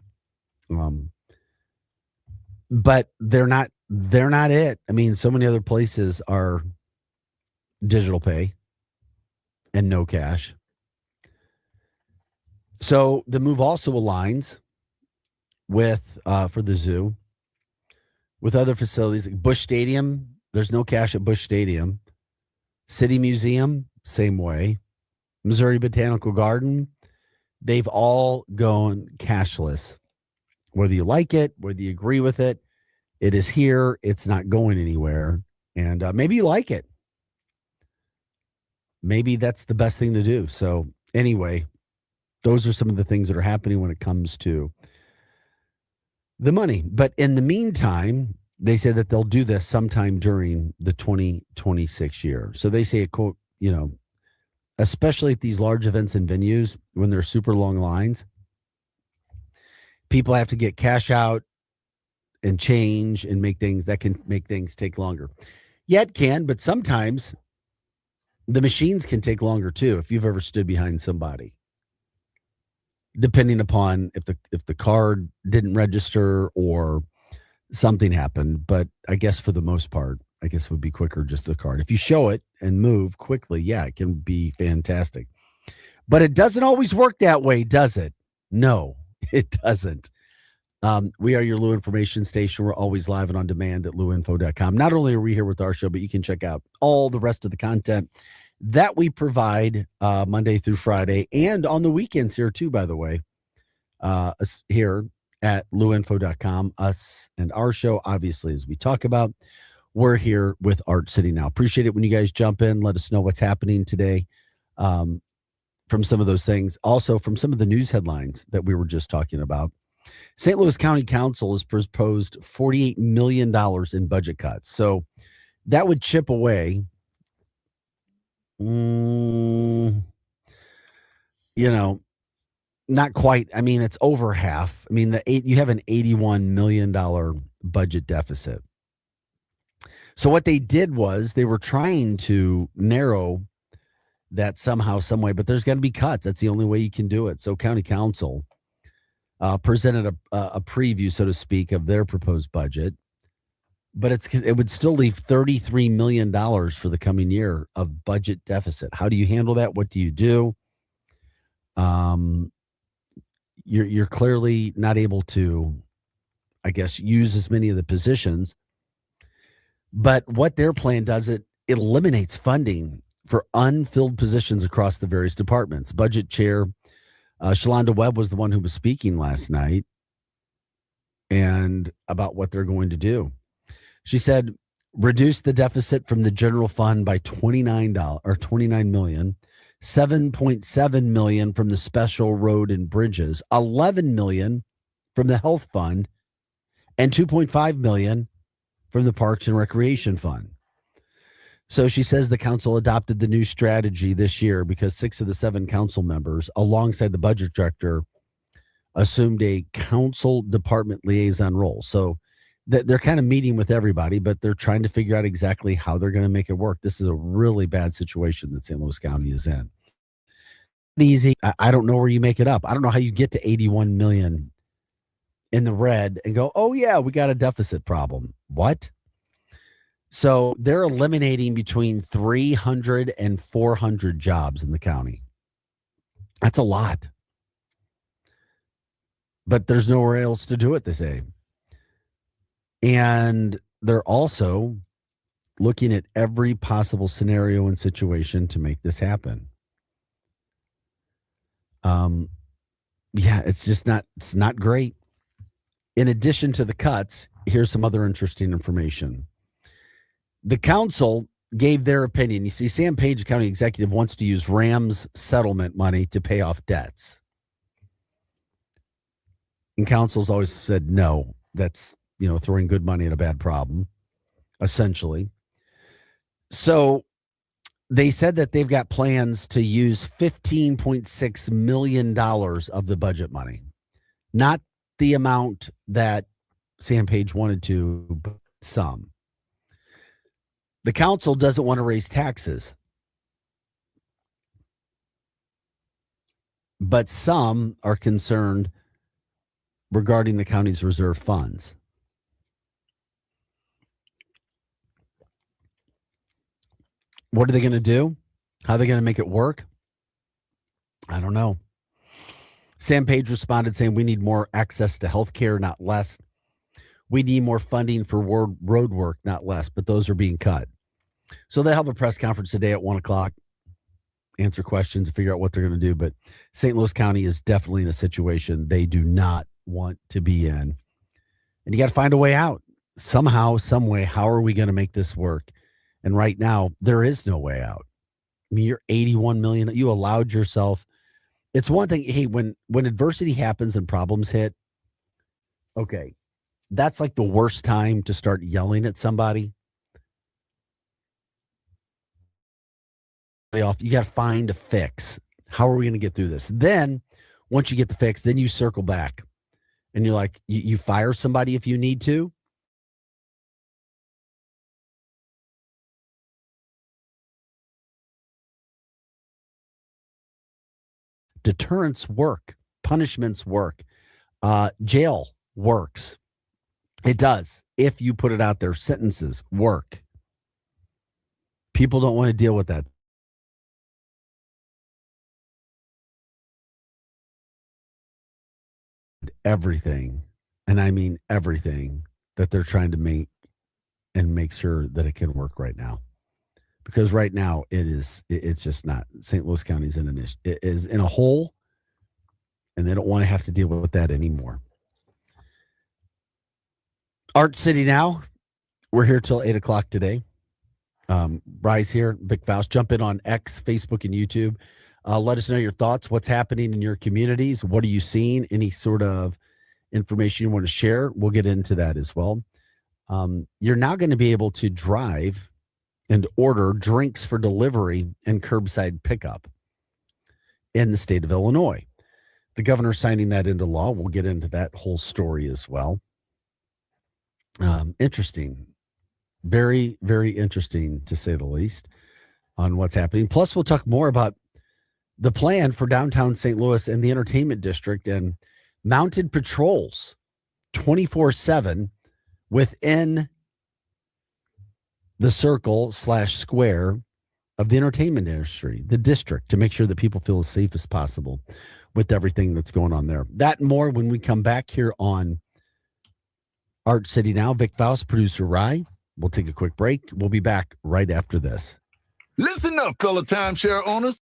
But they're not it. I mean, so many other places are digital pay and no cash. So the move also aligns with, for the zoo, with other facilities like Busch Stadium. There's no cash at Busch Stadium. City Museum, same way. Missouri Botanical Garden, they've all gone cashless. Whether you like it, whether you agree with it, it is here. It's not going anywhere. And maybe you like it. Maybe that's the best thing to do. So anyway, those are some of the things that are happening when it comes to the money. But in the meantime, they say that they'll do this sometime during the 2026 year. So they say, quote, especially at these large events and venues, when there's super long lines, people have to get cash out and change and make things that can make things take longer. Yeah, it can, but sometimes the machines can take longer too. If you've ever stood behind somebody, depending upon if the card didn't register or something happened. But I guess for the most part, I guess it would be quicker just the card. If you show it and move quickly, yeah, it can be fantastic. But it doesn't always work that way, does it? No, it doesn't. We are your Lou information station. We're always live and on demand at louinfo.com. Not only are we here with our show, but you can check out all the rest of the content that we provide Monday through Friday and on the weekends here too, by the way, here at louinfo.com. Us and our show, obviously, as we talk about we're here with Art City Now. Appreciate it when you guys jump in. Let us know what's happening today from some of those things. Also, from some of the news headlines that we were just talking about. St. Louis County Council has proposed $48 million in budget cuts. So that would chip away, not quite. I mean, it's over half. I mean, you have an $81 million budget deficit. So what they did was they were trying to narrow that somehow, some way, but there's got to be cuts. That's the only way you can do it. So county council presented a preview, so to speak, of their proposed budget, but it would still leave $33 million for the coming year of budget deficit. How do you handle that? What do you do? You're clearly not able to, I guess, use as many of the positions. But what their plan does, it eliminates funding for unfilled positions across the various departments. Budget chair Shalonda Webb was the one who was speaking last night and about what they're going to do. She said, reduce the deficit from the general fund by $29 million, $7.7 million from the special road and bridges, $11 million from the health fund, and $2.5 million from the Parks and Recreation Fund. So she says the council adopted the new strategy this year because 6 of the 7 council members, alongside the budget director, assumed a council department liaison role. So they're kind of meeting with everybody, but they're trying to figure out exactly how they're going to make it work. This is a really bad situation that St. Louis County is in. Easy. I don't know where you make it up. I don't know how you get to 81 million in the red and go, oh yeah, we got a deficit problem. What? So they're eliminating between 300 and 400 jobs in the county. That's a lot. But there's nowhere else to do it, they say. And they're also looking at every possible scenario and situation to make this happen. It's not great. In addition to the cuts, here's some other interesting information. The council gave their opinion. You see, Sam Page, county executive, wants to use Rams settlement money to pay off debts. And council's always said, no, that's, throwing good money at a bad problem, essentially. So they said that they've got plans to use $15.6 million of the budget money, not the amount that Sam Page wanted to, but some. The council doesn't want to raise taxes, but some are concerned regarding the county's reserve funds. What are they going to do? How are they going to make it work? I don't know. Sam Page responded saying, we need more access to health care, not less. We need more funding for road work, not less, but those are being cut. So they'll have a press conference today at 1:00, answer questions, and figure out what they're going to do. But St. Louis County is definitely in a situation they do not want to be in. And you got to find a way out. Somehow, some way, how are we going to make this work? And right now, there is no way out. I mean, you're 81 million. You allowed yourself. It's one thing. Hey, when adversity happens and problems hit, okay, that's like the worst time to start yelling at somebody. You got to find a fix. How are we going to get through this? Then once you get the fix, then you circle back and you're like, you fire somebody if you need to. Deterrence work, punishments work, jail works. It does. If you put it out there, sentences work. People don't want to deal with that. Everything, and I mean everything, that they're trying to make sure that it can work right now. Because right now it's just not. St. Louis County is in a hole, and they don't want to have to deal with that anymore. Art City Now, We're here till 8 o'clock today. Bryce here, Vic Faust. Jump in on X, Facebook, and YouTube. Let us know your thoughts. What's happening in your communities? What are you seeing? Any sort of information you want to share? We'll get into that as well. You're now going to be able to drive and order drinks for delivery and curbside pickup in the state of Illinois. The governor signing that into law. We'll get into that whole story as well. Interesting. Very, very interesting, to say the least, on what's happening. Plus, we'll talk more about the plan for downtown St. Louis and the entertainment district and mounted patrols 24/7 within the circle/square of the entertainment industry, the district, to make sure that people feel as safe as possible with everything that's going on there. That and more when we come back here on Art City Now. Vic Faust, producer Rye. We'll take a quick break. We'll be back right after this. Listen up, fellow timeshare owners.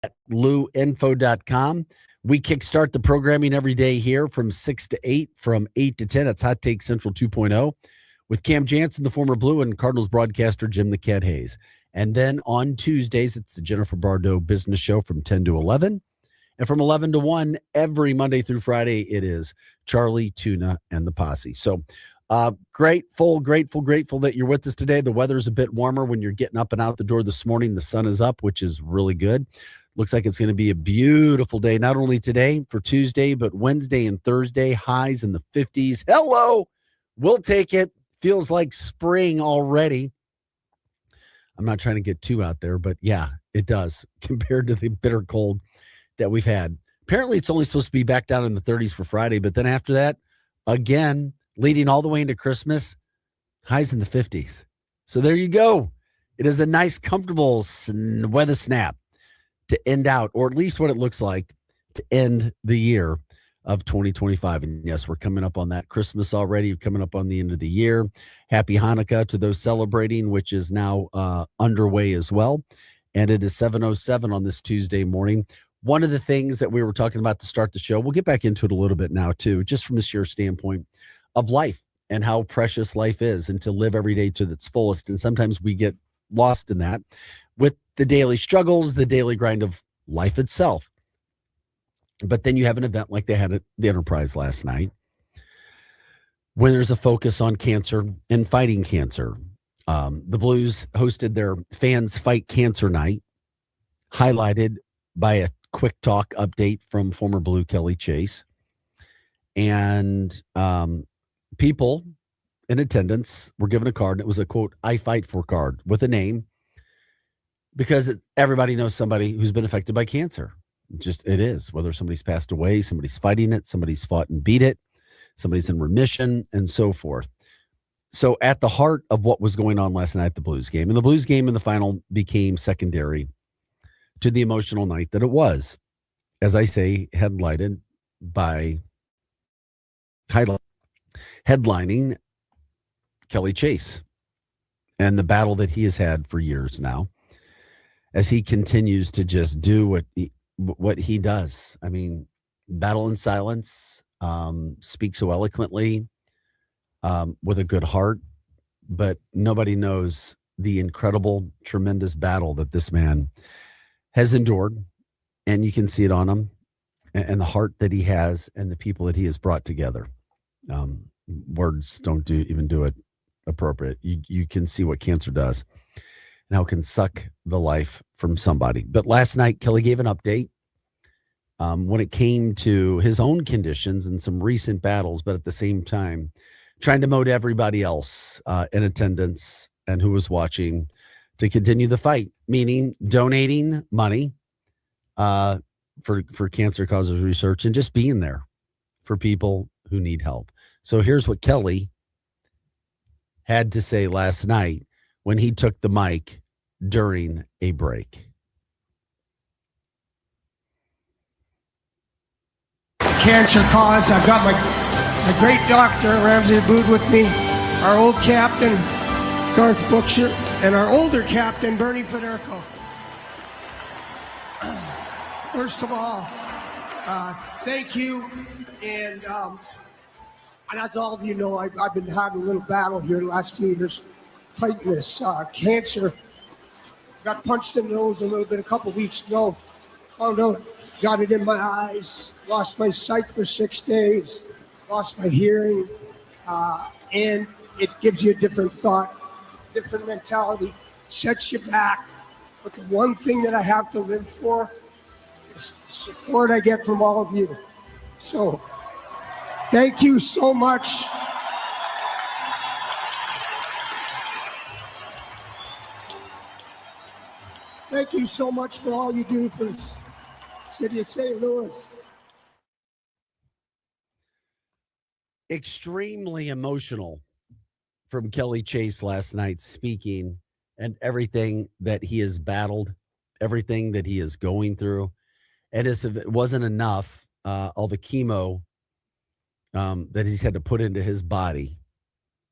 at luinfo.com. We kickstart the programming every day here from 6 to 8, from 8 to 10. It's Hot Take Central 2.0 with Cam Jansen, the former Blue, and Cardinals broadcaster Jim the Cat Hayes. And then on Tuesdays, it's the Jennifer Bardot Business Show from 10 to 11. And from 11 to 1, every Monday through Friday, it is Charlie, Tuna, and the Posse. So grateful that you're with us today. The weather's a bit warmer when you're getting up and out the door this morning. The sun is up, which is really good. Looks like it's going to be a beautiful day, not only today for Tuesday, but Wednesday and Thursday, highs in the 50s. Hello, we'll take it. Feels like spring already. I'm not trying to get too out there, but yeah, it does compared to the bitter cold that we've had. Apparently, it's only supposed to be back down in the 30s for Friday, but then after that, again, leading all the way into Christmas, highs in the 50s. So there you go. It is a nice, comfortable weather snap to end out, or at least what it looks like to end the year of 2025. And yes, we're coming up on that Christmas already, coming up on the end of the year. Happy Hanukkah to those celebrating, which is now underway as well. And it is 7:07 on this Tuesday morning. One of the things that we were talking about to start the show, we'll get back into it a little bit now too, just from the sheer standpoint of life and how precious life is, and to live every day to its fullest. And sometimes we get lost in that with the daily struggles, the daily grind of life itself. But then you have an event like they had at the Enterprise last night, when there's a focus on cancer and fighting cancer. The Blues hosted their Fans Fight Cancer Night, highlighted by a quick talk update from former Blue Kelly Chase. And people in attendance were given a card. And it was a, quote, "I fight for" card with a name, because everybody knows somebody who's been affected by cancer. Just it is, whether somebody's passed away, somebody's fighting it, somebody's fought and beat it, somebody's in remission, and so forth. So at the heart of what was going on last night at the Blues game, and the Blues game in the final became secondary to the emotional night that it was, as I say, headlining Kelly Chase and the battle that he has had for years now, as he continues to just do what he does. I mean, battle in silence, speak so eloquently, with a good heart, but nobody knows the incredible, tremendous battle that this man has endured, and you can see it on him, and the heart that he has, and the people that he has brought together. Words don't even do it appropriate. You can see what cancer does and how it can suck the life from somebody. But last night, Kelly gave an update when it came to his own conditions and some recent battles, but at the same time, trying to motivate everybody else in attendance and who was watching to continue the fight, meaning donating money for cancer causes research, and just being there for people who need help. So here's what Kelly had to say last night when he took the mic during a break. Cancer cause. I've got my great doctor, Ramsey Abood, with me, our old captain, Garth Bookshire, and our older captain, Bernie Federico. First of all, thank you. And as all of you know, I've been having a little battle here the last few years fighting this cancer. Got punched in the nose a little bit a couple weeks ago. Found out, got it in my eyes, lost my sight for 6 days, lost my hearing, and it gives you a different thought, different mentality, sets you back. But the one thing that I have to live for is the support I get from all of you. So, thank you so much. Thank you so much for all you do for the city of St. Louis. Extremely emotional from Kelly Chase last night, speaking, and everything that he has battled, everything that he is going through. And as if it wasn't enough, all the chemo that he's had to put into his body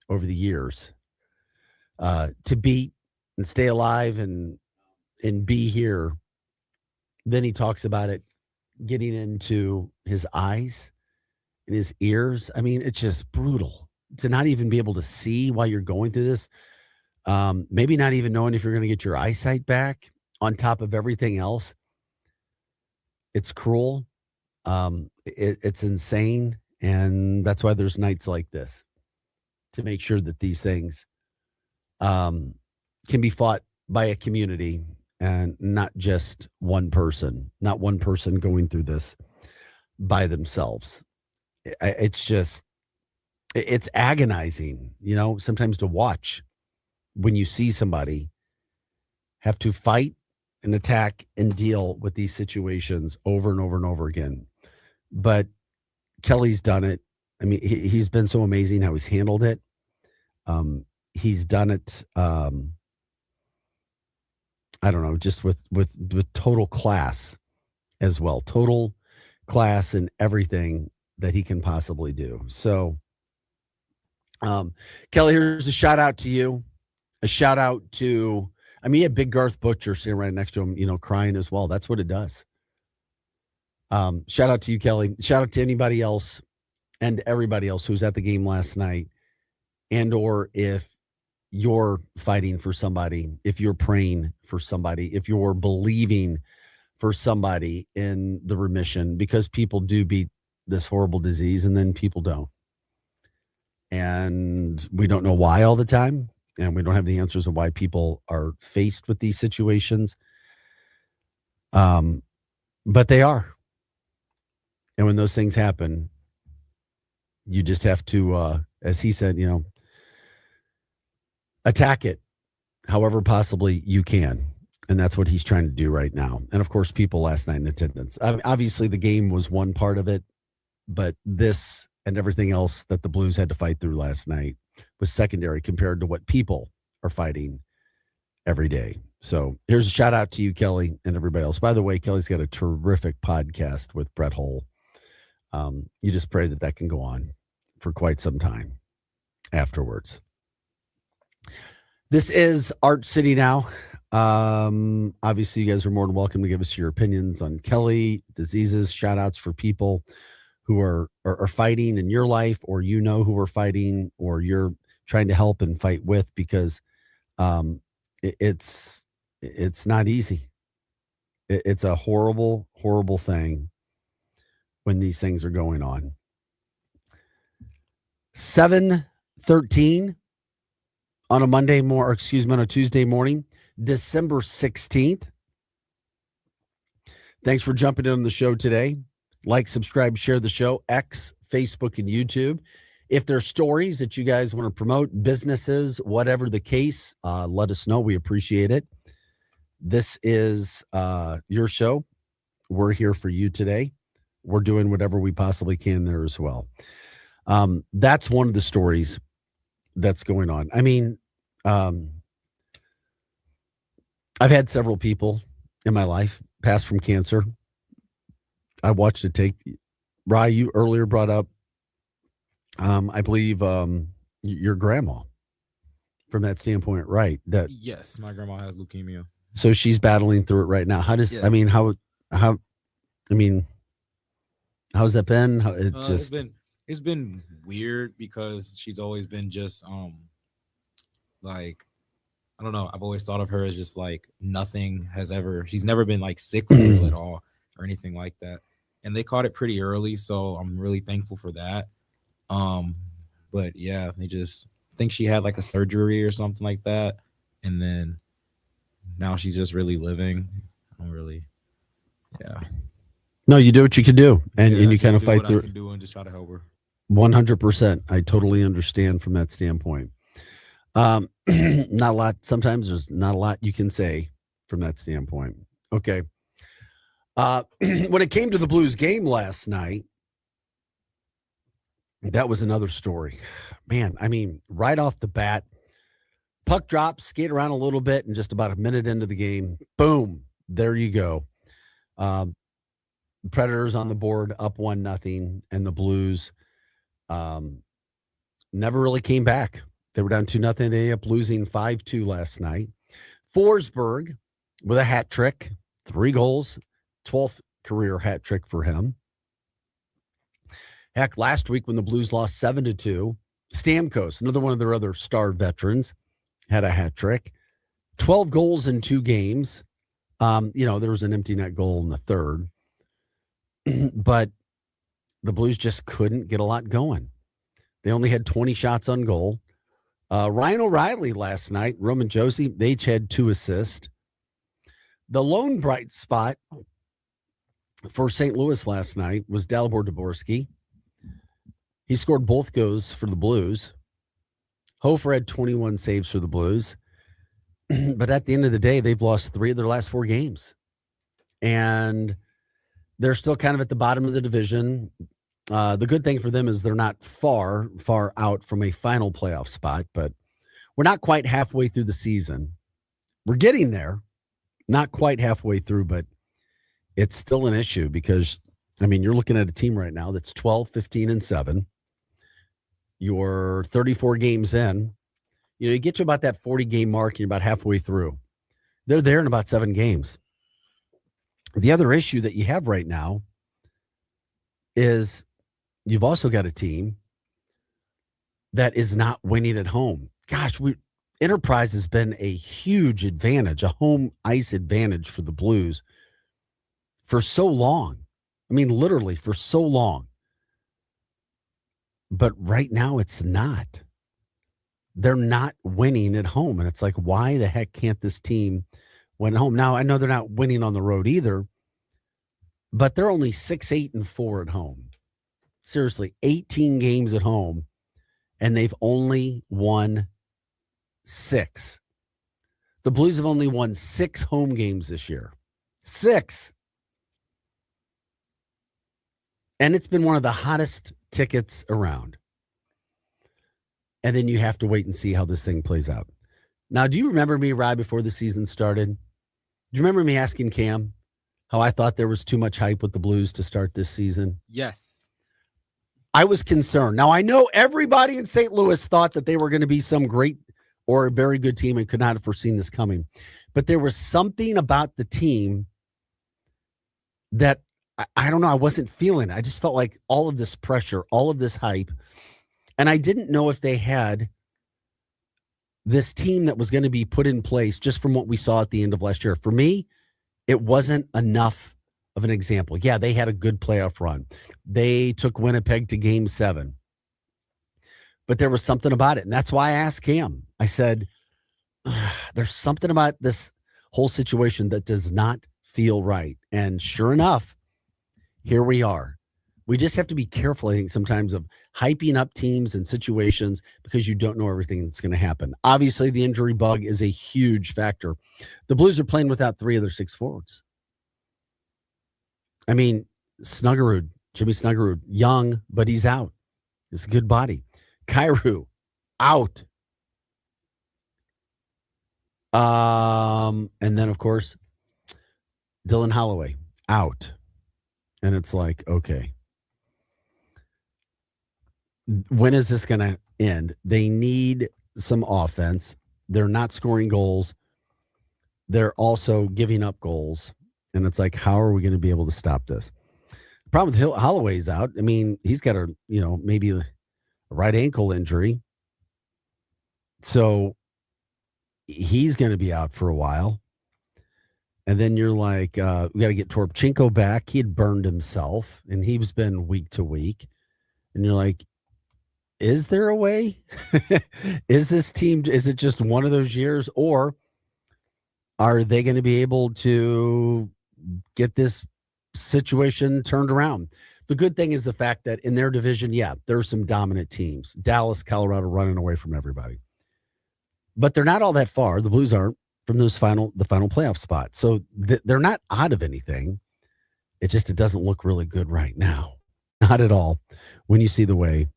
over the years to beat and stay alive and be here Then he talks about it getting into his eyes and his ears. I mean, it's just brutal to not even be able to see while you're going through this. Maybe not even knowing if you're going to get your eyesight back on top of everything else. It's cruel. It's insane. And that's why there's nights like this to make sure that these things can be fought by a community and not just one person, not one person going through this by themselves. It's agonizing, sometimes to watch when you see somebody have to fight and attack and deal with these situations over and over and over again. But Kelly's done it. I mean, he's been so amazing how he's handled it. He's done it. I don't know, just with total class as well. Total class in everything that he can possibly do. So, Kelly, here's a shout out to you. A shout out to, he had Big Garth Butcher sitting right next to him, crying as well. That's what it does. Shout out to you, Kelly. Shout out to anybody else and everybody else who was at the game last night. And or if you're fighting for somebody, if you're praying for somebody, if you're believing for somebody in the remission, because people do beat this horrible disease and then people don't. And we don't know why all the time. And we don't have the answers of why people are faced with these situations. But they are. And when those things happen, you just have to, as he said, attack it however possibly you can. And that's what he's trying to do right now. And of course, people last night in attendance. Obviously, the game was one part of it, but this and everything else that the Blues had to fight through last night was secondary compared to what people are fighting every day. So here's a shout out to you, Kelly, and everybody else. By the way, Kelly's got a terrific podcast with Brett Hull. You just pray that can go on for quite some time afterwards. This is Art City now. Obviously, you guys are more than welcome to give us your opinions on Kelly, diseases, shout outs for people who are fighting in your life, or who are fighting, or you're trying to help and fight with, because it's not easy. It's a horrible, horrible thing when these things are going on. 7:13 on a on a Tuesday morning, December 16th. Thanks for jumping in on the show today. Like, subscribe, share the show, X, Facebook, and YouTube. If there's stories that you guys want to promote, businesses, whatever the case, let us know. We appreciate it. This is your show. We're here for you today. We're doing whatever we possibly can there as well. That's one of the stories that's going on. I've had several people in my life pass from cancer. I watched it take. Rye, you earlier brought up, I believe, your grandma from that standpoint, right? That Yes, my grandma has leukemia. So she's battling through it right now. How does, Yes. How's that been? It's been weird because she's always been just like, I don't know. I've always thought of her as just like she's never been like sick for real at all or anything like that. And they caught it pretty early, so I'm really thankful for that. But yeah, they just think she had like a surgery or something like that, and then now she's just really living. I don't really, yeah. No, you do what you can do, and you kind of fight through. I can do and just try to help her. 100%. I totally understand from that standpoint. Not a lot. Sometimes there's not a lot you can say from that standpoint. Okay. When it came to the Blues game last night, that was another story. Man, right off the bat, puck drops, skate around a little bit, and just about a minute into the game, boom, there you go. Predators on the board, up 1-0, and the Blues never really came back. They were down 2-0. They ended up losing 5-2 last night. Forsberg with a hat trick, 3 goals, 12th career hat trick for him. Heck, last week when the Blues lost 7-2, Stamkos, another one of their other star veterans, had a hat trick. 12 goals in 2 games. There was an empty net goal in the third. But the Blues just couldn't get a lot going. They only had 20 shots on goal. Ryan O'Reilly last night, Roman Josi, they each had 2 assists. The lone bright spot for St. Louis last night was Dalibor Dvorsky. He scored both goals for the Blues. Hofer had 21 saves for the Blues. But at the end of the day, they've lost 3 of their last 4 games. And they're still kind of at the bottom of the division. The good thing for them is they're not far out from a final playoff spot, but we're not quite halfway through the season. We're getting there, not quite halfway through, but it's still an issue because, you're looking at a team right now that's 12, 15, and 7. You're 34 games in. You get to about that 40-game mark, and you're about halfway through. They're there in about 7 games. The other issue that you have right now is you've also got a team that is not winning at home. Gosh, Enterprise has been a huge advantage, a home ice advantage for the Blues for so long. Literally for so long. But right now it's not. They're not winning at home. And it's like, why the heck can't this team win at home? Now, I know they're not winning on the road either, but they're only 6-8-4 at home. Seriously, 18 games at home, and they've only won 6. The Blues have only won 6 home games this year. 6. And it's been one of the hottest tickets around. And then you have to wait and see how this thing plays out. Now, do you remember me, right before the season started? Do you remember me asking Cam how I thought there was too much hype with the Blues to start this season? Yes. I was concerned. Now, I know everybody in St. Louis thought that they were going to be some great or a very good team and could not have foreseen this coming. But there was something about the team that, I don't know, I wasn't feeling. I just felt like all of this pressure, all of this hype. And I didn't know if they had this team that was going to be put in place just from what we saw at the end of last year. For me, it wasn't enough of an example. Yeah, they had a good playoff run. They took Winnipeg to Game 7. But there was something about it. And that's why I asked Cam. I said, there's something about this whole situation that does not feel right. And sure enough, here we are. We just have to be careful, I think, sometimes of hyping up teams and situations because you don't know everything that's going to happen. Obviously, the injury bug is a huge factor. The Blues are playing without 3 of their 6 forwards. Snuggerud, Jimmy Snuggerud, young, but he's out. It's a good body. Kyrou, out. And then, of course, Dylan Holloway, out. And it's like, okay. When is this going to end? They need some offense. They're not scoring goals. They're also giving up goals. And it's like, how are we going to be able to stop this? The problem with Holloway's out. He's got maybe a right ankle injury. So he's going to be out for a while. And then you're like, we got to get Toropchenko back. He had burned himself, and he's been week to week. And you're like, is there a way? Is it just one of those years, or are they going to be able to get this situation turned around? The good thing is the fact that in their division, there are some dominant teams. Dallas, Colorado running away from everybody. But they're not all that far. The Blues aren't from the final playoff spot. So they're not out of anything. It doesn't look really good right now. Not at all. When you see the way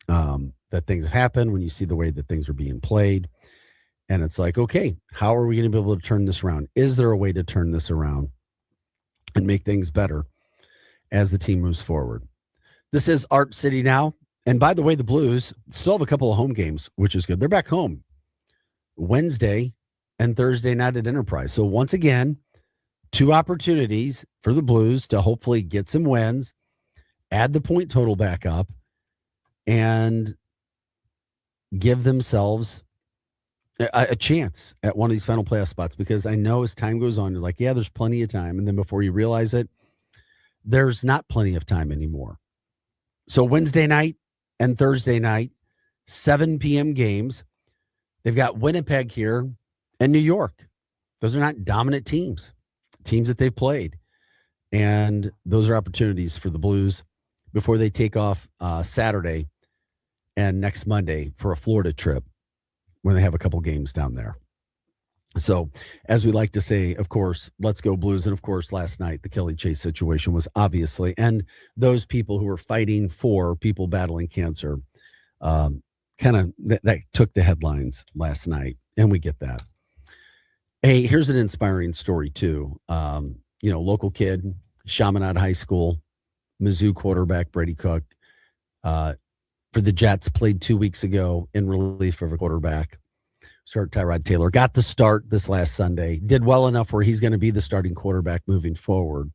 that things have happened, when you see the way that things are being played, and it's like, okay, how are we going to be able to turn this around? Is there a way to turn this around and make things better as the team moves forward? This is Art City now. And by the way, the Blues still have a couple of home games, which is good. They're back home Wednesday and Thursday night at Enterprise. So once again, 2 opportunities for the Blues to hopefully get some wins, add the point total back up, and give themselves a chance at one of these final playoff spots, because I know as time goes on, you're like, yeah, there's plenty of time. And then before you realize it, there's not plenty of time anymore. So Wednesday night and Thursday night, 7 p.m. games. They've got Winnipeg here and New York. Those are not dominant teams that they've played. And those are opportunities for the Blues before they take off Saturday and next Monday for a Florida trip when they have a couple games down there. So, as we like to say, of course, let's go Blues. And of course, last night, the Kelly Chase situation was obviously, and those people who were fighting for people battling cancer, kind of that took the headlines last night. And we get that. Hey, here's an inspiring story too. Local kid, Chaminade High School, Mizzou quarterback Brady Cook, for the Jets, played 2 weeks ago in relief of a quarterback. Start Tyrod Taylor. Got the start this last Sunday. Did well enough where he's going to be the starting quarterback moving forward.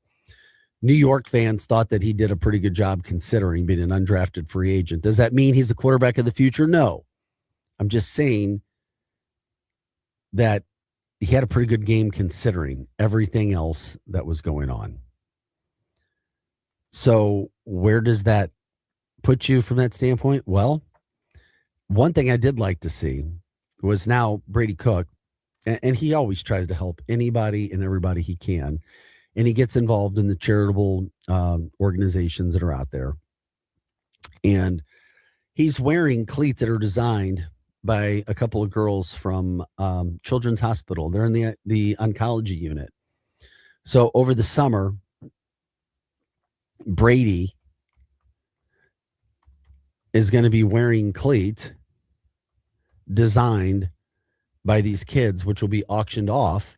New York fans thought that he did a pretty good job considering being an undrafted free agent. Does that mean he's a quarterback of the future? No. I'm just saying that he had a pretty good game considering everything else that was going on. So where does that put you from that standpoint? Well, one thing I did like to see was now Brady Cook, and he always tries to help anybody and everybody he can, and he gets involved in the charitable organizations that are out there. And he's wearing cleats that are designed by a couple of girls from Children's Hospital. They're in the oncology unit. So over the summer, Brady is going to be wearing cleats designed by these kids, which will be auctioned off.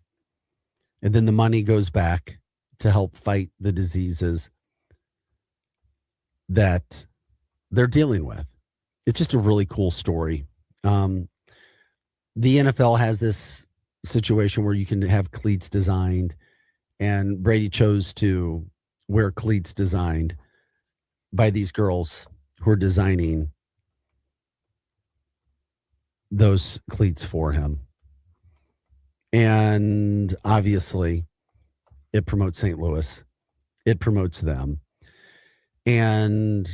And then the money goes back to help fight the diseases that they're dealing with. It's just a really cool story. The NFL has this situation where you can have cleats designed, and Brady chose to wear cleats designed by these girls who are designing those cleats for him. And obviously it promotes St. Louis. It promotes them. And,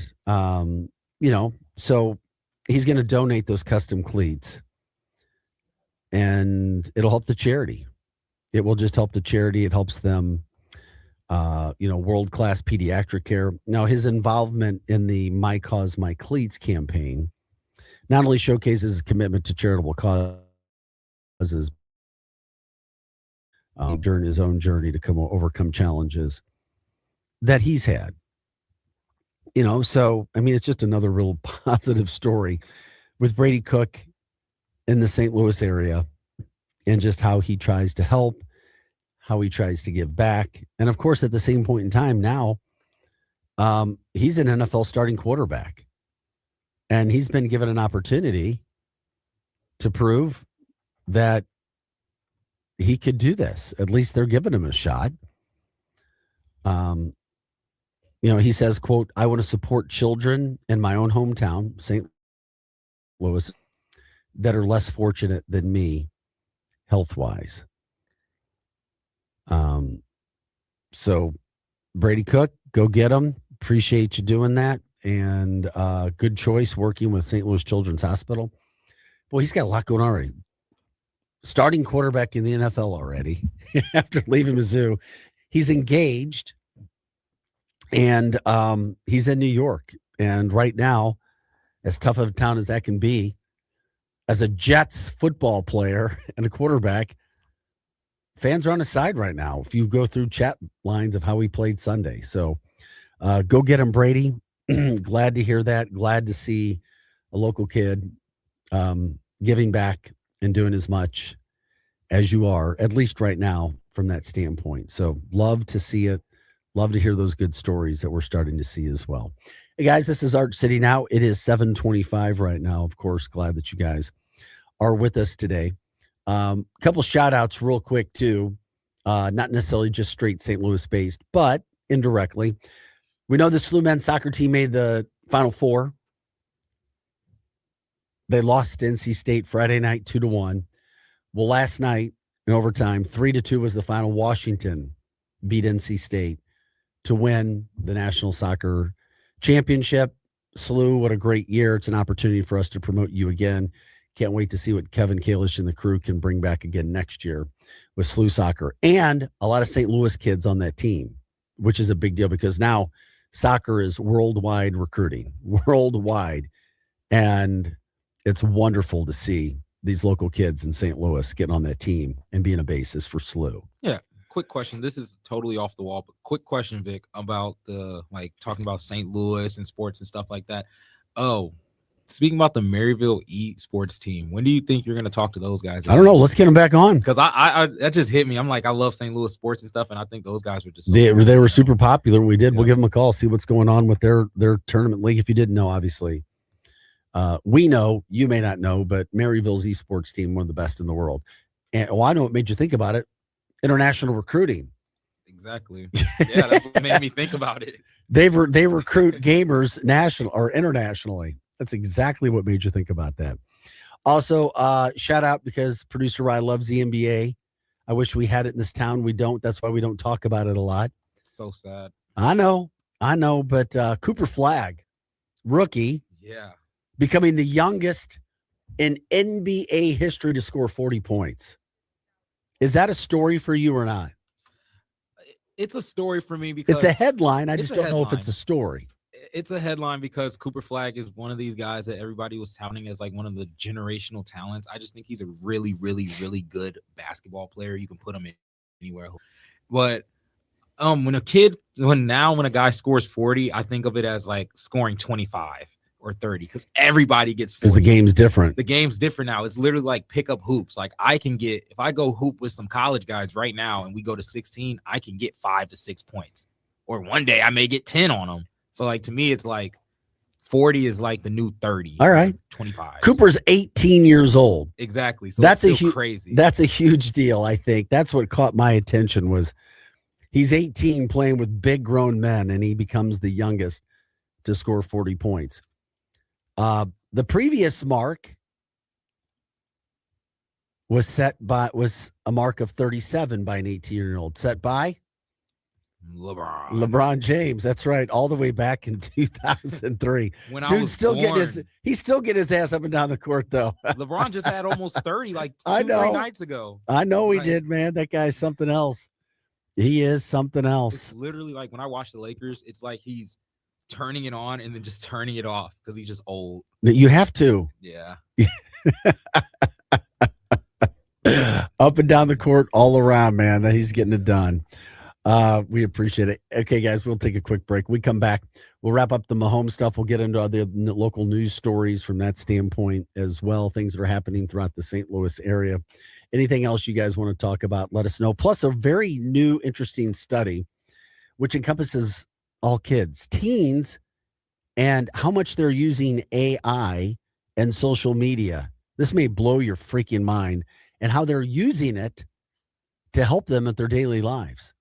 so he's going to donate those custom cleats, and it'll help the charity. It will just help the charity. It helps them, world-class pediatric care. Now, his involvement in the My Cause, My Cleats campaign not only showcases his commitment to charitable causes during his own journey to overcome challenges that he's had. So, it's just another real positive story with Brady Cook in the St. Louis area, and just how he tries to help, how he tries to give back. And of course, at the same point in time now, he's an NFL starting quarterback, and he's been given an opportunity to prove that he could do this. At least they're giving him a shot. He says, quote, "I want to support children in my own hometown, St. Louis, that are less fortunate than me health-wise." So Brady Cook, go get him. Appreciate you doing that. And good choice working with St. Louis Children's Hospital. Boy, he's got a lot going on already. Starting quarterback in the NFL already after leaving Mizzou. He's engaged, and he's in New York. And right now, as tough of a town as that can be, as a Jets football player and a quarterback, fans are on his side right now if you go through chat lines of how he played Sunday. So go get him, Brady. Glad to hear that. Glad to see a local kid giving back and doing as much as you are, at least right now, from that standpoint. So love to see it. Love to hear those good stories that we're starting to see as well. Hey, guys, this is Art City Now. It is 7:25 right now. Of course, glad that you guys are with us today. Couple shout outs real quick, too. not necessarily just straight St. Louis based, but indirectly. We know the SLU men's soccer team made the Final Four. They lost to NC State Friday night 2-1. Well, last night in overtime, 3-2 was the final. Washington beat NC State to win the National Soccer Championship. SLU, what a great year. It's an opportunity for us to promote you again. Can't wait to see what Kevin Kalish and the crew can bring back again next year with SLU soccer. And a lot of St. Louis kids on that team, which is a big deal because now soccer is worldwide recruiting, worldwide. And it's wonderful to see these local kids in St. Louis getting on that team and being a basis for SLU. Yeah. Quick question. This is totally off the wall, but quick question, Vic, about the talking about St. Louis and sports and stuff like that. Oh, speaking about the Maryville sports team, when do you think you're going to talk to those guys? I don't know. Let's get them back on. Because I that just hit me. I'm like, I love St. Louis sports and stuff, and I think those guys were just they were super popular. We did. Yeah. We'll give them a call, see what's going on with their tournament league. If you didn't know, obviously, we know, you may not know, but Maryville's esports team, one of the best in the world. And I know what made you think about it. International recruiting. Exactly. Yeah, that's what made me think about it. They recruit gamers national or internationally. That's exactly what made you think about that. Also, shout out because producer Ryan loves the NBA. I wish we had it in this town. We don't. That's why we don't talk about it a lot. So sad. I know. But Cooper Flagg, rookie, becoming the youngest in NBA history to score 40 points. Is that a story for you or not? It's a story for me because it's a headline. I just don't know if it's a story. It's a headline because Cooper Flagg is one of these guys that everybody was touting as like one of the generational talents. I just think he's a really, really, really good basketball player. You can put him in anywhere. But when a guy scores 40, I think of it as like scoring 25 or 30 because everybody gets 40. Because the game's different. The game's different now. It's literally like pick up hoops. Like I can get, if I go hoop with some college guys right now and we go to 16, I can get 5 to 6 points. Or one day I may get 10 on them. So like to me, it's like 40 is like the new 30. All right. 25. Cooper's 18 years old. Exactly. So that's crazy. That's a huge deal, I think. That's what caught my attention was he's 18 playing with big grown men and he becomes the youngest to score 40 points. The previous mark was a mark of 37 by an 18-year-old, set by LeBron James. That's right, all the way back in 2003. Dude, he still get his ass up and down the court though. LeBron just had almost 30 like 2-3 nights ago. I know he did, man. That guy's something else. He is something else. It's literally like when I watch the Lakers, it's like he's turning it on and then just turning it off because he's just old. You have to. Yeah. Up and down the court, all around, man. That he's getting it done. We appreciate it. Okay, guys, we'll take a quick break. We come back. We'll wrap up the Mahomes stuff. We'll get into other local news stories from that standpoint as well, things that are happening throughout the St. Louis area. Anything else you guys want to talk about, let us know. Plus, a very new, interesting study, which encompasses all kids, teens, and how much they're using AI and social media. This may blow your freaking mind, and how they're using it to help them at their daily lives.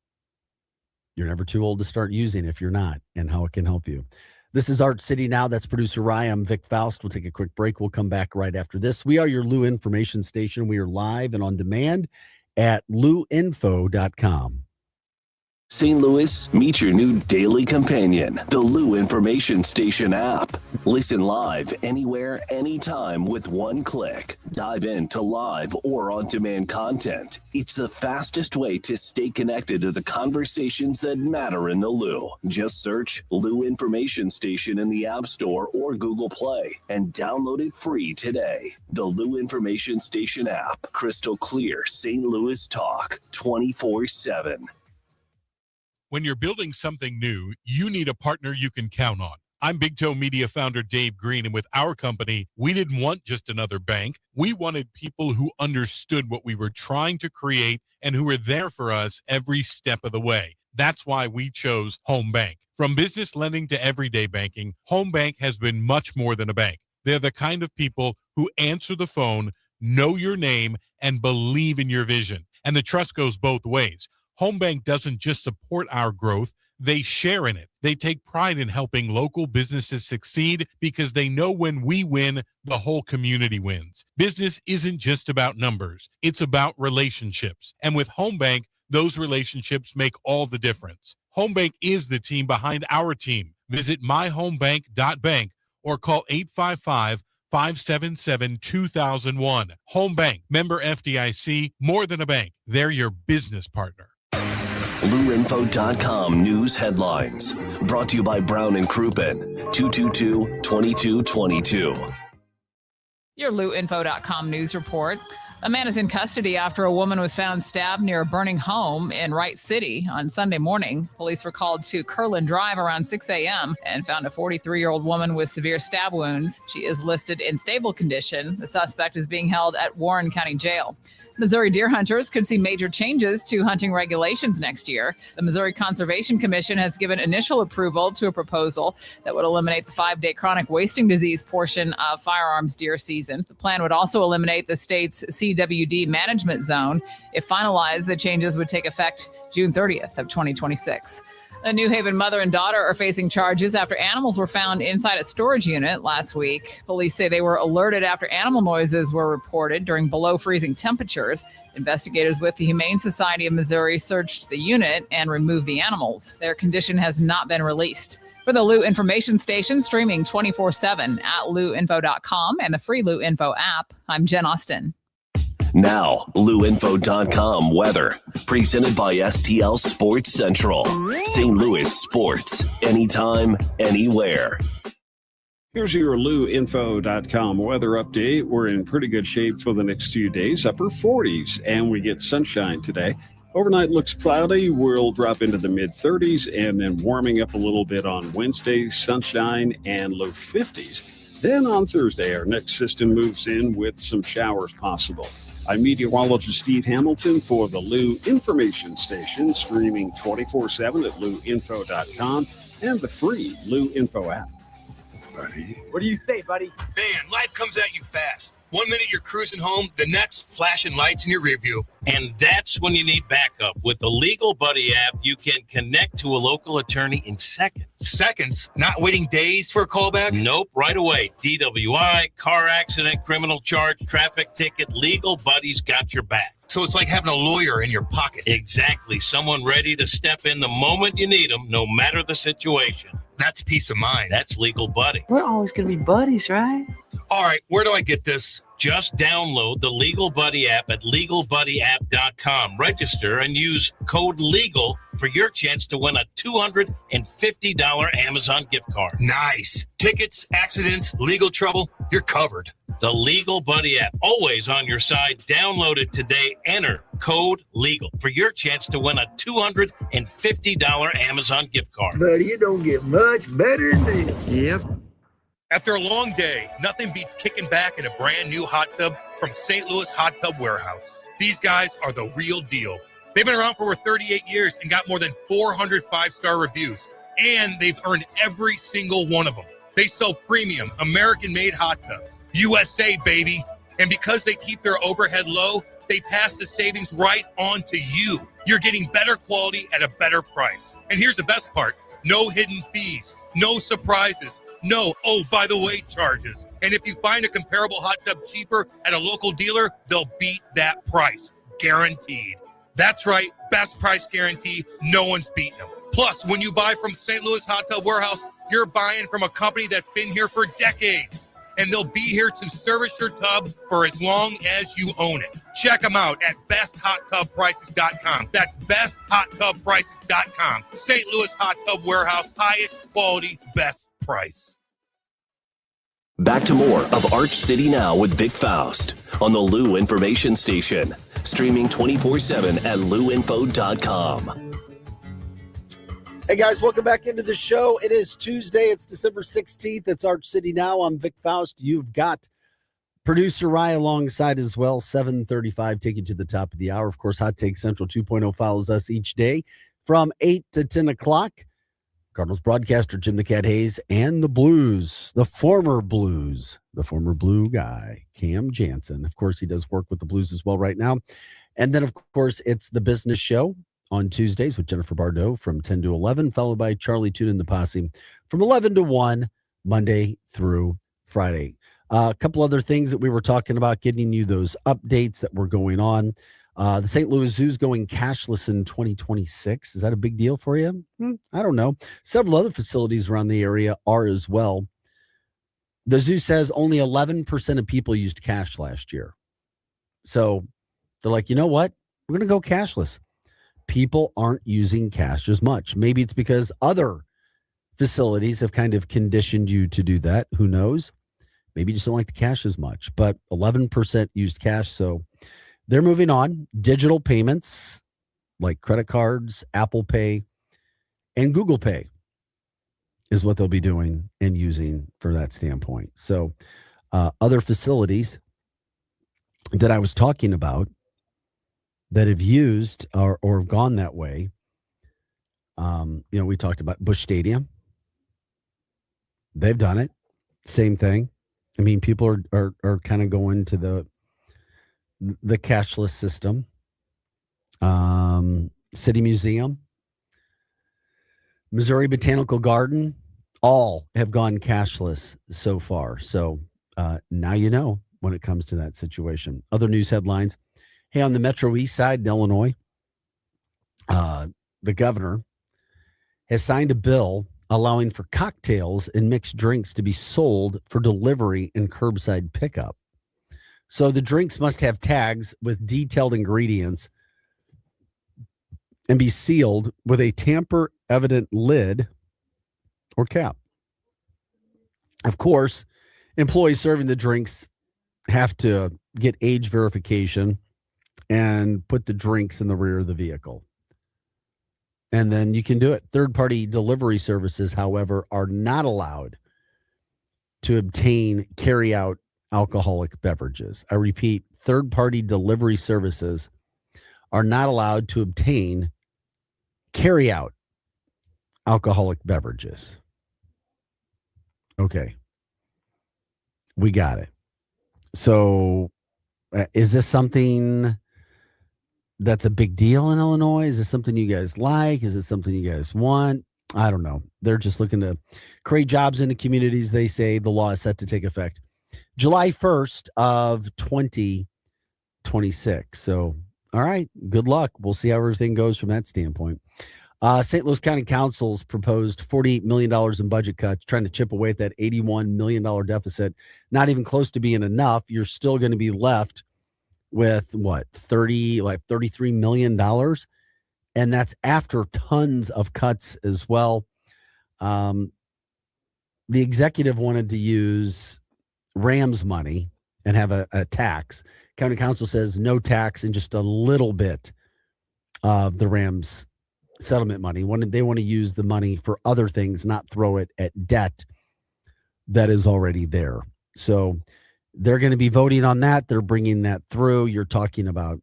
You're never too old to start using if you're not, and how it can help you. This is Art City Now. That's producer Ryan. I'm Vic Faust. We'll take a quick break. We'll come back right after this. We are your Lou information station. We are live and on demand at louinfo.com. St. Louis, meet your new daily companion, the Lou Information Station app. Listen live anywhere, anytime with one click. Dive into live or on-demand content. It's the fastest way to stay connected to the conversations that matter in the Lou. Just search Lou Information Station in the App Store or Google Play and download it free today. The Lou Information Station app. Crystal clear St. Louis talk 24/7. When you're building something new, you need a partner you can count on. I'm Big Toe Media founder Dave Green, and with our company, we didn't want just another bank. We wanted people who understood what we were trying to create and who were there for us every step of the way. That's why we chose Home Bank. From business lending to everyday banking, Home Bank has been much more than a bank. They're the kind of people who answer the phone, know your name, and believe in your vision. And the trust goes both ways. Home Bank doesn't just support our growth, they share in it. They take pride in helping local businesses succeed because they know when we win, the whole community wins. Business isn't just about numbers, it's about relationships. And with Home Bank, those relationships make all the difference. Home Bank is the team behind our team. Visit myhomebank.bank or call 855-577-2001. Home Bank, member FDIC, more than a bank. They're your business partner. LouInfo.com news headlines. Brought to you by Brown and Crouppen, 222-2222. Your LouInfo.com news report. A man is in custody after a woman was found stabbed near a burning home in Wright City on Sunday morning. Police were called to Curlin Drive around 6 a.m. and found a 43-year-old woman with severe stab wounds. She is listed in stable condition. The suspect is being held at Warren County Jail. Missouri deer hunters could see major changes to hunting regulations next year. The Missouri Conservation Commission has given initial approval to a proposal that would eliminate the 5-day chronic wasting disease portion of firearms deer season. The plan would also eliminate the state's CWD management zone. If finalized, the changes would take effect June 30th of 2026. A New Haven mother and daughter are facing charges after animals were found inside a storage unit last week. Police say they were alerted after animal noises were reported during below freezing temperatures. Investigators with the Humane Society of Missouri searched the unit and removed the animals. Their condition has not been released. For the Lou Information Station, streaming 24/7 at louinfo.com and the free Lou Info app, I'm Jen Austin. Now, LouInfo.com weather. Presented by STL Sports Central. St. Louis sports. Anytime, anywhere. Here's your LouInfo.com weather update. We're in pretty good shape for the next few days. Upper 40s, and we get sunshine today. Overnight looks cloudy. We'll drop into the mid-30s, and then warming up a little bit on Wednesday, sunshine and low 50s. Then on Thursday, our next system moves in with some showers possible. I'm meteorologist Steve Hamilton for the Lou Information Station, streaming 24/7 at louinfo.com and the free Lou Info app. What do you say, buddy? Man, life comes at you fast. 1 minute you're cruising home, the next flashing lights in your rear view. And that's when you need backup. With the Legal Buddy app, you can connect to a local attorney in seconds. Seconds? Not waiting days for a callback? Nope, right away. DWI, car accident, criminal charge, traffic ticket, Legal Buddy's got your back. So it's like having a lawyer in your pocket. Exactly. Someone ready to step in the moment you need them, no matter the situation. That's peace of mind. That's Legal Buddy. We're always going to be buddies, right? All right, where do I get this? Just download the Legal Buddy app at LegalBuddyApp.com. Register and use code LEGAL for your chance to win a $250 Amazon gift card. Nice. Tickets, accidents, legal trouble, you're covered. The Legal Buddy app, always on your side. Download it today. Enter code LEGAL for your chance to win a $250 Amazon gift card. Buddy, it don't get much better than this. Yep. After a long day, nothing beats kicking back in a brand new hot tub from St. Louis Hot Tub Warehouse. These guys are the real deal. They've been around for over 38 years and got more than 400 5-star reviews, and they've earned every single one of them. They sell premium, American-made hot tubs. USA, baby. And because they keep their overhead low, they pass the savings right on to you. You're getting better quality at a better price. And here's the best part. No hidden fees, no surprises, no, oh, by the way, charges. And if you find a comparable hot tub cheaper at a local dealer, they'll beat that price. Guaranteed. That's right. Best price guarantee. No one's beating them. Plus, when you buy from St. Louis Hot Tub Warehouse, you're buying from a company that's been here for decades. And they'll be here to service your tub for as long as you own it. Check them out at besthotTubPrices.com. That's besthotTubPrices.com. St. Louis Hot Tub Warehouse, highest quality, best price. Back to more of Arch City Now with Vic Faust on the Lou Information Station, streaming 24/7 at louinfo.com. Hey guys, welcome back into the show. It is Tuesday. It's December 16th. It's Arch City Now. I'm Vic Faust. You've got producer Rye alongside as well. 7:35, take you to the top of the hour. Of course, Hot Take Central 2.0 follows us each day from 8 to 10 o'clock. Cardinals broadcaster Jim the Cat Hayes, and the former Blue guy, Cam Jansen. Of course, he does work with the Blues as well right now. And then, of course, it's the business show on Tuesdays with Jennifer Bardot from 10 to 11, followed by Charlie Toon and the Posse from 11 to 1, Monday through Friday. A couple other things that we were talking about, getting you those updates that were going on. The St. Louis Zoo's going cashless in 2026. Is that a big deal for you? I don't know. Several other facilities around the area are as well. The zoo says only 11% of people used cash last year. So they're like, you know what? We're going to go cashless. People aren't using cash as much. Maybe it's because other facilities have kind of conditioned you to do that. Who knows? Maybe you just don't like the cash as much. But 11% used cash. So they're moving on. Digital payments like credit cards, Apple Pay, and Google Pay is what they'll be doing and using for that standpoint. So other facilities that I was talking about that have used or have gone that way, we talked about Busch Stadium. They've done it. Same thing. I mean, people are kind of going to the cashless system. City Museum, Missouri Botanical Garden, all have gone cashless so far. So now you know when it comes to that situation. Other news headlines. Hey, on the Metro East side in Illinois, the governor has signed a bill allowing for cocktails and mixed drinks to be sold for delivery and curbside pickup. So the drinks must have tags with detailed ingredients and be sealed with a tamper-evident lid or cap. Of course, employees serving the drinks have to get age verification and put the drinks in the rear of the vehicle. And then you can do it. Third-party delivery services, however, are not allowed to obtain carry-out alcoholic beverages. I repeat, third-party delivery services are not allowed to obtain carry-out alcoholic beverages. Okay. We got it. So is this something that's a big deal in Illinois? Is this something you guys like? Is it something you guys want? I don't know. They're just looking to create jobs in the communities. They say the law is set to take effect July 1st of 2026. So, all right, good luck. We'll see how everything goes from that standpoint. St. Louis County Council's proposed $48 million in budget cuts, trying to chip away at that $81 million deficit. Not even close to being enough. You're still going to be left with $33 million. And that's after tons of cuts as well. The executive wanted to use Rams money and have a tax. County Council says no tax and just a little bit of the Rams settlement money. They want to use the money for other things, not throw it at debt that is already there. So they're going to be voting on that. They're bringing that through. You're talking about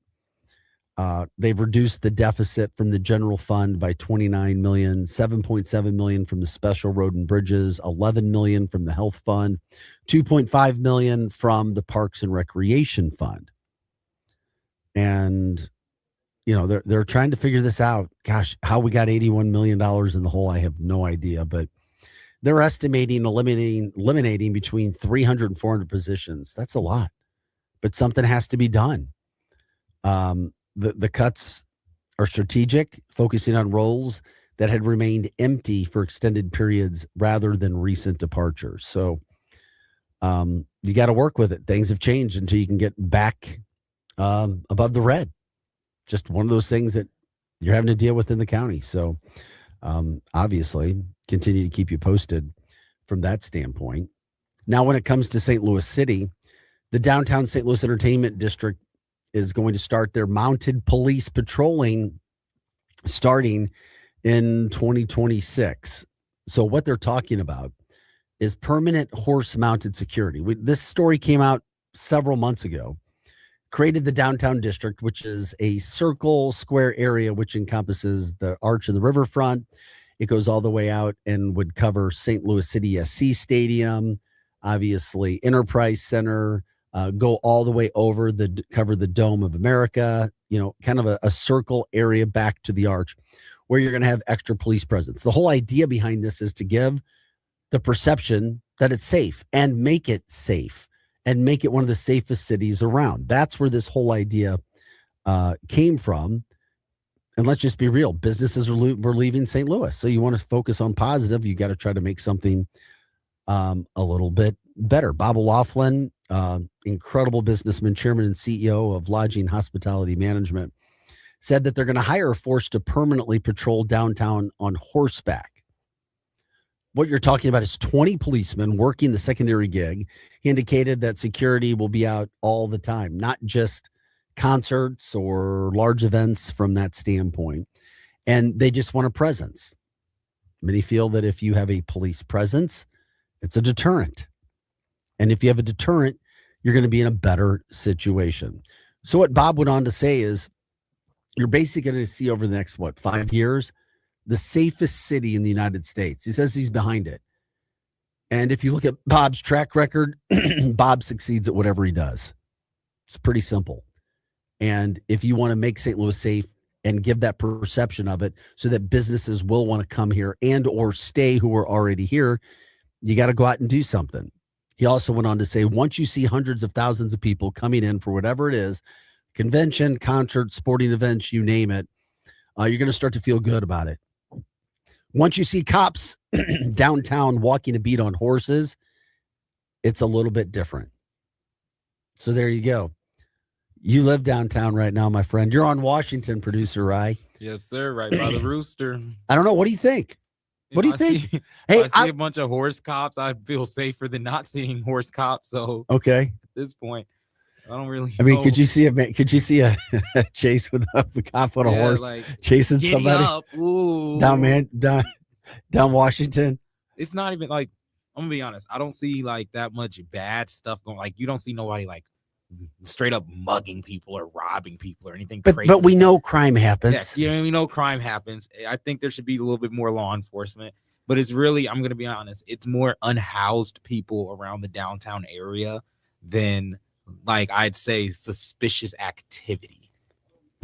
they've reduced the deficit from the general fund by $29 million, $7.7 million from the special road and bridges, $11 million from the health fund, $2.5 million from the parks and recreation fund. And they're trying to figure this out. Gosh, how we got $81 million in the hole, I have no idea. But they're estimating eliminating between 300 and 400 positions. That's a lot. But something has to be done. The cuts are strategic, focusing on roles that had remained empty for extended periods rather than recent departures. So you got to work with it. Things have changed until you can get back above the red. Just one of those things that you're having to deal with in the county. So obviously continue to keep you posted from that standpoint. Now, when it comes to St. Louis City, the downtown St. Louis Entertainment District is going to start their mounted police patrolling starting in 2026. So what they're talking about is permanent horse-mounted security. This story came out several months ago. Created the downtown district, which is a circle square area which encompasses the arch and the riverfront. It goes all the way out and would cover St. Louis City SC Stadium, obviously Enterprise Center, go all the way over cover the Dome of America, kind of a circle area back to the arch where you're going to have extra police presence. The whole idea behind this is to give the perception that it's safe and make it safe and make it one of the safest cities around. That's where this whole idea came from. And let's just be real. Businesses were leaving St. Louis. So you want to focus on positive. You got to try to make something a little bit better. Bob O'Loughlin, incredible businessman, chairman and CEO of Lodging Hospitality Management, said that they're going to hire a force to permanently patrol downtown on horseback. What you're talking about is 20 policemen working the secondary gig. He indicated that security will be out all the time, not just concerts or large events from that standpoint. And they just want a presence. Many feel that if you have a police presence, it's a deterrent. And if you have a deterrent, you're going to be in a better situation. So what Bob went on to say is you're basically going to see over the next, 5 years, the safest city in the United States. He says he's behind it. And if you look at Bob's track record, Bob succeeds at whatever he does. It's pretty simple. And if you want to make St. Louis safe and give that perception of it so that businesses will want to come here and or stay who are already here, you got to go out and do something. He also went on to say, once you see hundreds of thousands of people coming in for whatever it is, convention, concert, sporting events, you name it, you're going to start to feel good about it. Once you see cops downtown walking a beat on horses, it's a little bit different. So there you go. You live downtown right now, my friend. You're on Washington, producer Rye. Yes, sir. Right by the rooster. I don't know. What do you think? What do you think? Hey, I see a bunch of horse cops. I feel safer than not seeing horse cops. So okay, at this point, I don't really. I mean, know. could you see a chase with a cop on a horse like, chasing giddy somebody up. Ooh. down Washington? It's not even like, I'm gonna be honest. I don't see like that much bad stuff going. Like you don't see nobody like straight up mugging people or robbing people or anything crazy. But we know crime happens. Yeah, we know crime happens. I think there should be a little bit more law enforcement, but it's really, I'm going to be honest, it's more unhoused people around the downtown area than like I'd say suspicious activity.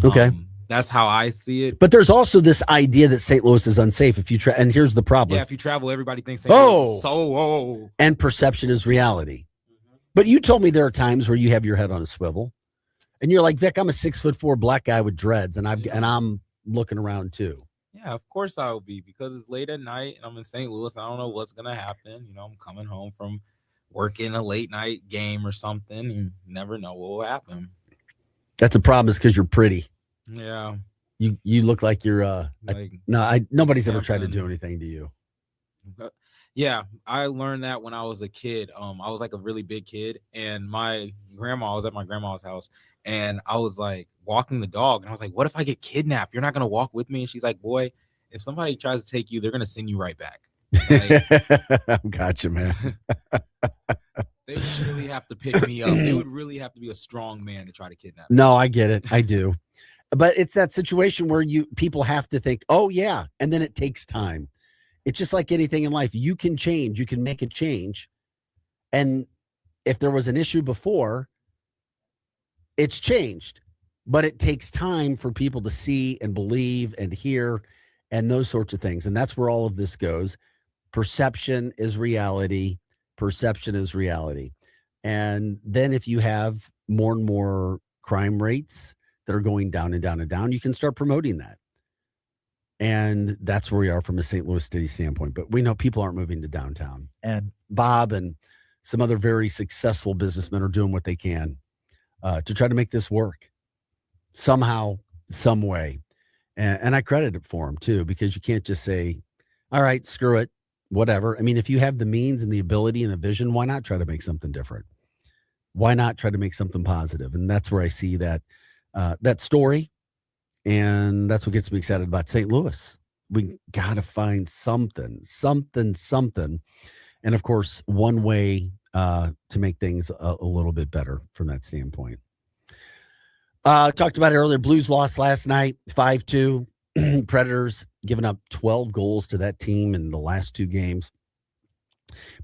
Okay. That's how I see it. But there's also this idea that St. Louis is unsafe. If you and here's the problem. Yeah, if you travel, everybody thinks St. Louis is so and perception is reality. But you told me there are times where you have your head on a swivel, and you're like, Vic, I'm a 6'4" black guy with dreads, and I'm looking around too. Yeah, of course I will be, because it's late at night and I'm in St. Louis. I don't know what's gonna happen. I'm coming home from working a late night game or something. You never know what will happen. That's a problem, is because you're pretty. Yeah. You look like you're nobody's ever tried to do anything to you. Yeah, I learned that when I was a kid. I was like a really big kid, and I was at my grandma's house, and I was like walking the dog, and I was like, what if I get kidnapped? You're not gonna walk with me? And she's like, boy, if somebody tries to take you, they're gonna send you right back. Like, gotcha, man. They would really have to pick me up. They would really have to be a strong man to try to kidnap me. No, I get it. I do. But it's that situation where people have to think, oh yeah, and then it takes time. It's just like anything in life. You can change. You can make a change. And if there was an issue before, it's changed. But it takes time for people to see and believe and hear and those sorts of things. And that's where all of this goes. Perception is reality. Perception is reality. And then if you have more and more crime rates that are going down and down and down, you can start promoting that. And that's where we are from a St. Louis City standpoint. But we know people aren't moving to downtown. And Bob and some other very successful businessmen are doing what they can to try to make this work somehow, some way. And I credit it for them, too, because you can't just say, all right, screw it, whatever. I mean, if you have the means and the ability and a vision, why not try to make something different? Why not try to make something positive? And that's where I see that story. And that's what gets me excited about St. Louis. We got to find something. And of course, one way to make things a little bit better from that standpoint. Talked about it earlier. Blues lost last night, 5-2. Predators given up 12 goals to that team in the last 2 games.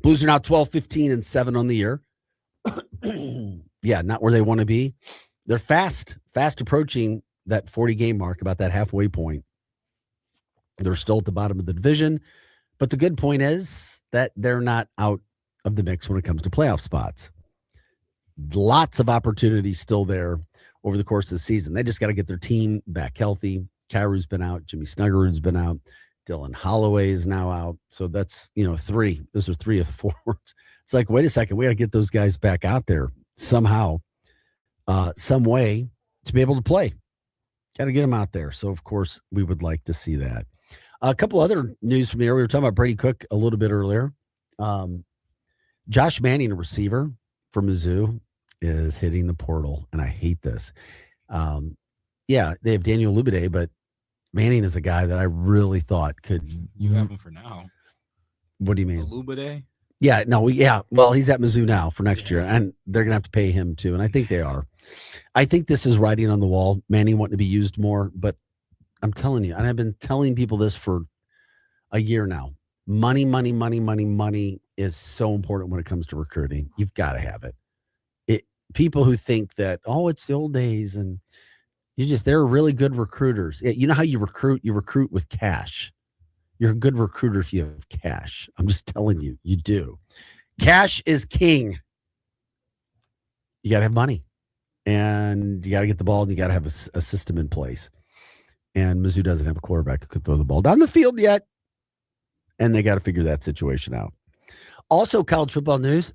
Blues are now 12, 15, and 7 on the year. Yeah, not where they want to be. They're fast approaching that 40-game mark, about that halfway point. They're still at the bottom of the division, but the good point is that they're not out of the mix when it comes to playoff spots. Lots of opportunities still there over the course of the season. They just got to get their team back healthy. Kairu's been out. Jimmy Snuggerud's been out. Dylan Holloway is now out. So that's, 3. Those are 3 of the forwards. It's like, wait a second. We got to get those guys back out there somehow, some way to be able to play. Got to get them out there. So, of course, we would like to see that. A couple other news from here. We were talking about Brady Cook a little bit earlier. Josh Manning, a receiver for Mizzou, is hitting the portal, and I hate this. Yeah, they have Daniel Lubide, but Manning is a guy that I really thought could. You have him for now. What do you mean? Lubide? Yeah, no, well, he's at Mizzou now for next year, and they're going to have to pay him too, and I think they are. I think this is writing on the wall. Manning wanting to be used more, but I'm telling you, and I've been telling people this for a year now. Money is so important when it comes to recruiting. You've got to have it. People who think that, it's the old days, and they're really good recruiters. You know how you recruit with cash. You're a good recruiter if you have cash. I'm just telling you, you do. Cash is king. You got to have money, and you got to get the ball, and you got to have a system in place. And Mizzou doesn't have a quarterback who could throw the ball down the field yet, and they got to figure that situation out. Also, college football news,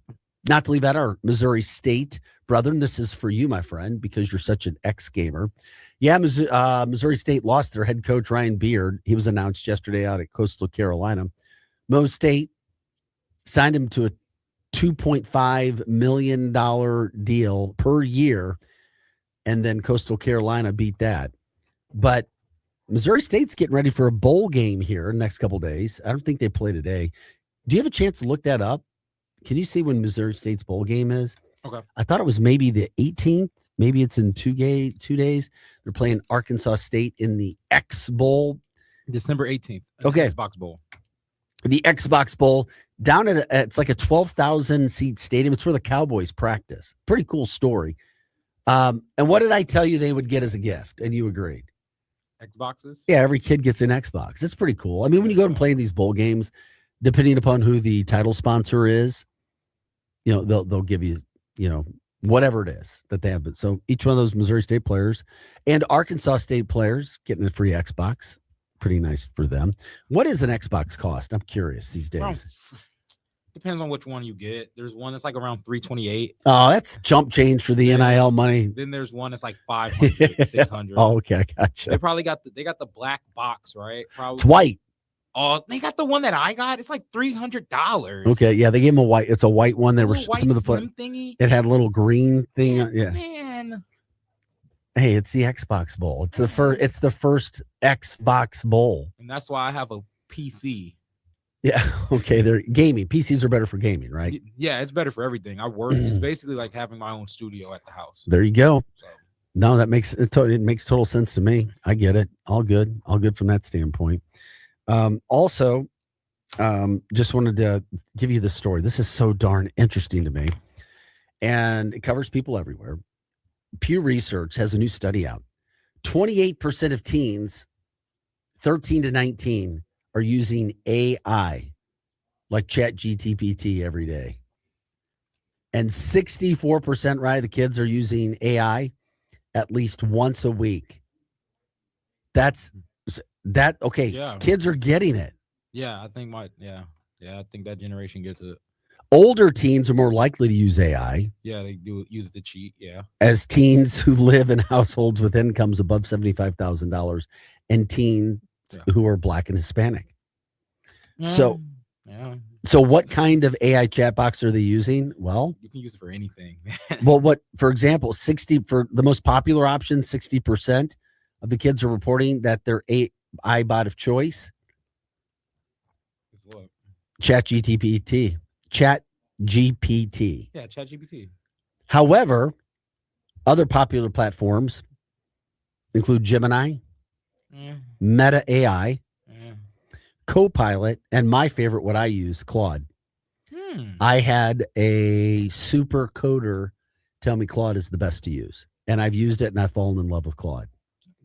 not to leave out our Missouri State brethren. This is for you, my friend, because you're such an ex-gamer. Yeah, Missouri State lost their head coach, Ryan Beard. He was announced yesterday out at Coastal Carolina. Mo State signed him to a $2.5 million deal per year, and then Coastal Carolina beat that. But Missouri State's getting ready for a bowl game here in the next couple of days. I don't think they play today. Do you have a chance to look that up? Can you see when Missouri State's bowl game is? Okay. I thought it was maybe the 18th. Maybe it's in 2 days. They're playing Arkansas State in the X Bowl. December 18th. Okay. Xbox Bowl. The Xbox Bowl down at it's like a 12,000 seat stadium. It's where the Cowboys practice. Pretty cool story. And what did I tell you they would get as a gift? And you agreed. Xboxes? Yeah, every kid gets an Xbox. It's pretty cool. I mean, when you go and play in these bowl games, depending upon who the title sponsor is, they'll give you, whatever it is that they have. But so each one of those Missouri State players and Arkansas State players getting a free Xbox. Pretty nice for them. What does an Xbox cost? I'm curious these days. Depends on which one you get. There's one that's like around $328. Oh, that's chump change for the NIL money. Then there's one that's like $500, $600. Oh, okay, I gotcha. They probably got the black box, right? Probably. It's white. Oh, they got the one that I got. It's like $300. Okay, yeah, they gave him a white. It's a white one. There were some of the thingy. It had a little green thing. Yeah. Man. Hey, it's the Xbox Bowl. It's the first. It's the first Xbox Bowl. And that's why I have a PC. Yeah. Okay. They're gaming. PCs are better for gaming, right? Yeah, it's better for everything. I work. It's basically like having my own studio at the house. There you go. No, that makes it makes total sense to me. I get it. All good from that standpoint. Also, just wanted to give you this story. This is so darn interesting to me, and it covers people everywhere. Pew Research has a new study out. 28% of teens 13 to 19 are using AI like ChatGPT every day. And 64%, right, the kids are using AI at least once a week. Okay. Yeah. Kids are getting it. Yeah, I think I think that generation gets it. Older teens are more likely to use AI. Yeah, they do use it to cheat. Yeah. As teens who live in households with incomes above $75,000 and teens who are Black and Hispanic. So what kind of AI chat box are they using? Well, you can use it for anything. Well, for example, for the most popular option, 60% of the kids are reporting that their AI bot of choice, ChatGPT. ChatGPT. Yeah, ChatGPT. However, other popular platforms include Gemini, Meta AI, Copilot, and my favorite, what I use, Claude. I had a super coder tell me Claude is the best to use, and I've used it, and I've fallen in love with Claude.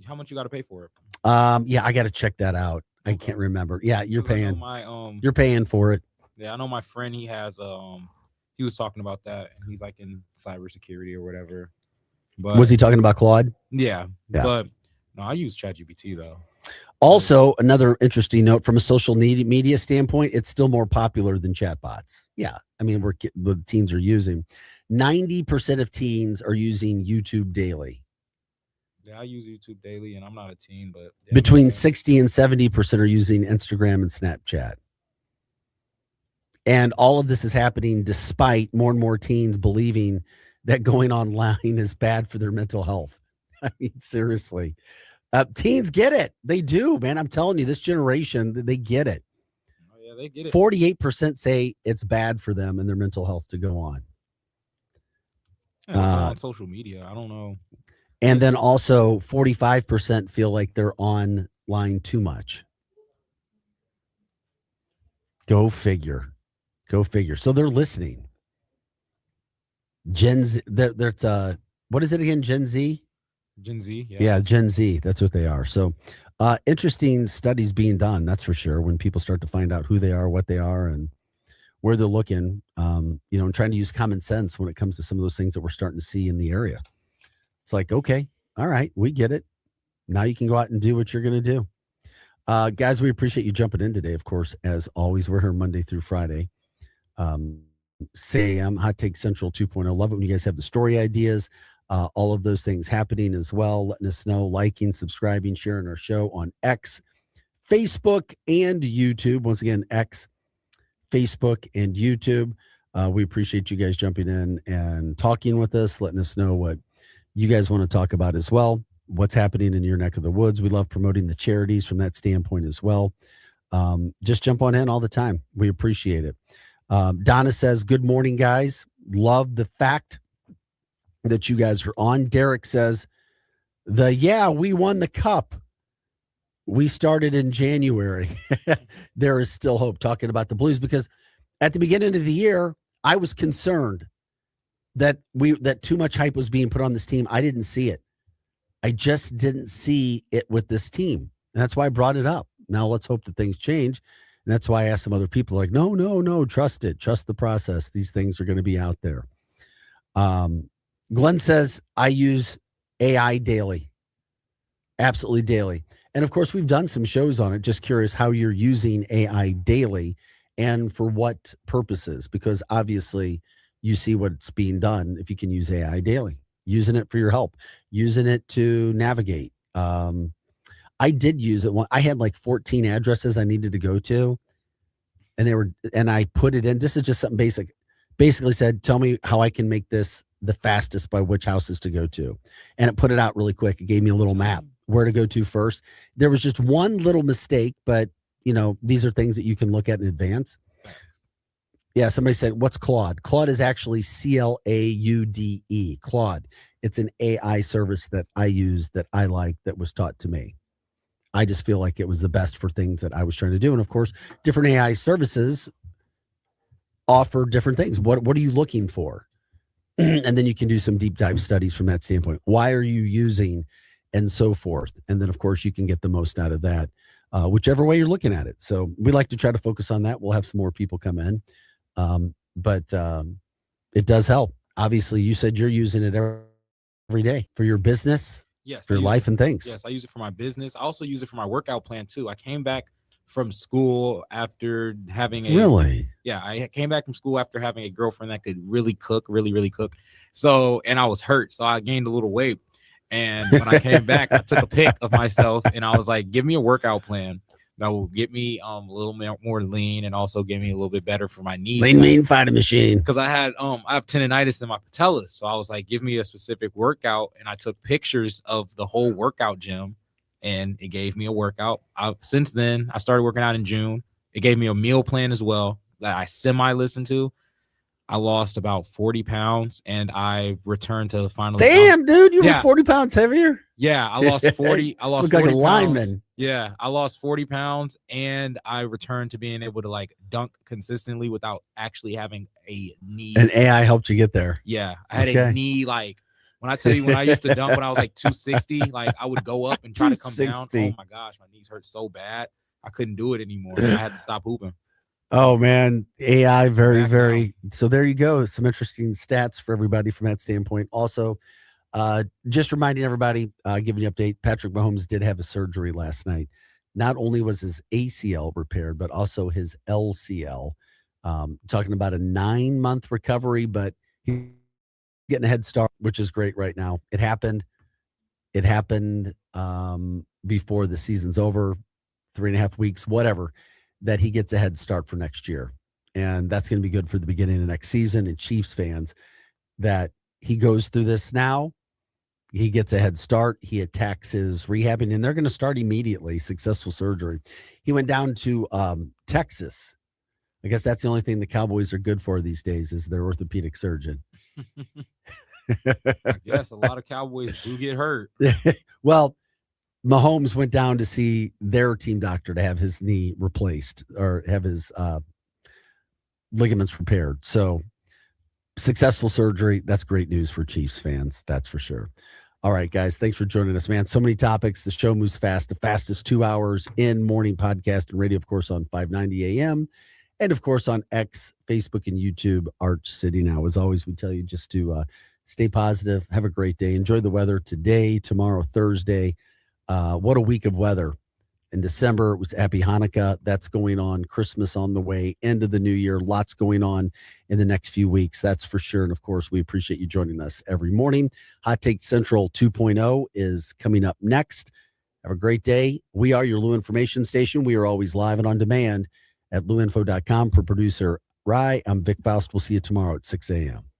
How much you got to pay for it? Yeah, I got to check that out. I can't remember. Yeah, you're paying. You're paying for it. Yeah, I know my friend. He has he was talking about that. He's like in cybersecurity or whatever. But Was he talking about Claude? Yeah, Yeah. but no, I use ChatGPT though. Also, another interesting note from a social media standpoint, it's still more popular than chatbots. Yeah, I mean, what teens are using. 90% of teens are using YouTube daily. Yeah, I use YouTube daily, and I'm not a teen, but Between 60 and 70% are using Instagram and Snapchat. And all of this is happening despite more and more teens believing that going online is bad for their mental health. I mean, seriously. Teens get it. They do, man. I'm telling you, this generation, they get it. Oh, yeah, they get it. 48% say it's bad for them and their mental health to go on. Yeah, they're on social media. I don't know. And then also 45% feel like they're online too much. Go figure. Go figure. So they're listening. Gen Z, they're what is it again? Gen Z? Gen Z, yeah. Yeah, Gen Z. That's what they are. So interesting studies being done, that's for sure, when people start to find out who they are, what they are, and where they're looking, and trying to use common sense when it comes to some of those things that we're starting to see in the area. It's like, okay, all right, we get it. Now you can go out and do what you're going to do. Guys, we appreciate you jumping in today. Of course, as always, we're here Monday through Friday. 6 a.m. Hot Take Central 2.0. Love it when you guys have the story ideas. All of those things happening as well. Letting us know, liking, subscribing, sharing our show on X, Facebook, and YouTube. Once again, X, Facebook, and YouTube. We appreciate you guys jumping in and talking with us, letting us know what you guys want to talk about as well. What's happening in your neck of the woods. We love promoting the charities from that standpoint as well. Just jump on in all the time. We appreciate it. Donna says, good morning, guys. Love the fact that you guys are on. Derek says, we won the cup. We started in January. There is still hope, talking about the Blues, because at the beginning of the year, I was concerned that too much hype was being put on this team. I didn't see it. I just didn't see it with this team. And that's why I brought it up. Now let's hope that things change. And that's why I asked some other people, like, no, trust it. Trust the process. These things are going to be out there. Glenn says, I use AI daily. Absolutely daily. And of course, we've done some shows on it. Just curious how you're using AI daily and for what purposes, because obviously you see what's being done if you can use AI daily, using it for your help, using it to navigate. I did use it. I had like 14 addresses I needed to go to, and I put it in. This is just something basic. Basically said, tell me how I can make this the fastest by which houses to go to. And it put it out really quick. It gave me a little map where to go to first. There was just one little mistake, but these are things that you can look at in advance. Yeah, somebody said, what's Claude? Claude is actually CLAUDE. Claude. It's an AI service that I use, that I like, that was taught to me. I just feel like it was the best for things that I was trying to do. And of course, different AI services offer different things. What are you looking for? And then you can do some deep dive studies from that standpoint. Why are you using, and so forth. And then of course you can get the most out of that, whichever way you're looking at it. So we like to try to focus on that. We'll have some more people come in. But it does help. Obviously, you said you're using it every day for your business, yes, for your life and things. Yes, I use it for my business. I also use it for my workout plan too. I came back from school after having I came back from school after having a girlfriend that could really cook, really cook. So, and I was hurt, so I gained a little weight. And when I came back, I took a pic of myself, and I was like, give me a workout plan that will get me a little more lean, and also get me a little bit better for my knees. Lean, mean, fighting machine. Because I have tendonitis in my patellas. So I was like, give me a specific workout. And I took pictures of the whole workout gym, and it gave me a workout. Since then, I started working out in June. It gave me a meal plan as well that I semi-listened to. I lost about 40 pounds, and I returned to finally. Damn, dude, you were 40 pounds heavier. Yeah, I lost 40. I lost look 40 like a pounds. lineman. Yeah, I lost 40 pounds and I returned to being able to like dunk consistently without actually having a knee. And AI helped you get there. Yeah, I had Okay. a knee like when I tell you when I used to dunk when I was like 260, like I would go up and try to come down. 260. Oh my gosh, my knees hurt so bad. I couldn't do it anymore. I had to stop hooping. Oh man, AI very, Back very. So there you go. Some interesting stats for everybody from that standpoint. Also, just reminding everybody, giving you an update. Patrick Mahomes did have a surgery last night. Not only was his ACL repaired, but also his LCL. Talking about a 9-month recovery, but he's getting a head start, which is great right now. It happened before the season's over, 3.5 weeks, whatever, that he gets a head start for next year. And that's going to be good for the beginning of next season. And Chiefs fans, that he goes through this now, he gets a head start. He attacks his rehabbing, and they're going to start immediately. Successful surgery. He went down to Texas. I guess that's the only thing the Cowboys are good for these days is their orthopedic surgeon. I guess a lot of Cowboys do get hurt. Well, Mahomes went down to see their team doctor to have his knee replaced or have his ligaments repaired. So successful surgery. That's great news for Chiefs fans. That's for sure. All right, guys. Thanks for joining us, man. So many topics. The show moves fast. The fastest 2 hours in morning podcast and radio, of course, on 590 AM. And, of course, on X, Facebook, and YouTube, Arch City Now. As always, we tell you just to stay positive. Have a great day. Enjoy the weather today, tomorrow, Thursday. What a week of weather. In December, it was Happy Hanukkah. That's going on. Christmas on the way. End of the new year. Lots going on in the next few weeks. That's for sure. And, of course, we appreciate you joining us every morning. Hot Take Central 2.0 is coming up next. Have a great day. We are your Lou Information Station. We are always live and on demand at louinfo.com. For producer Rye, I'm Vic Faust. We'll see you tomorrow at 6 a.m.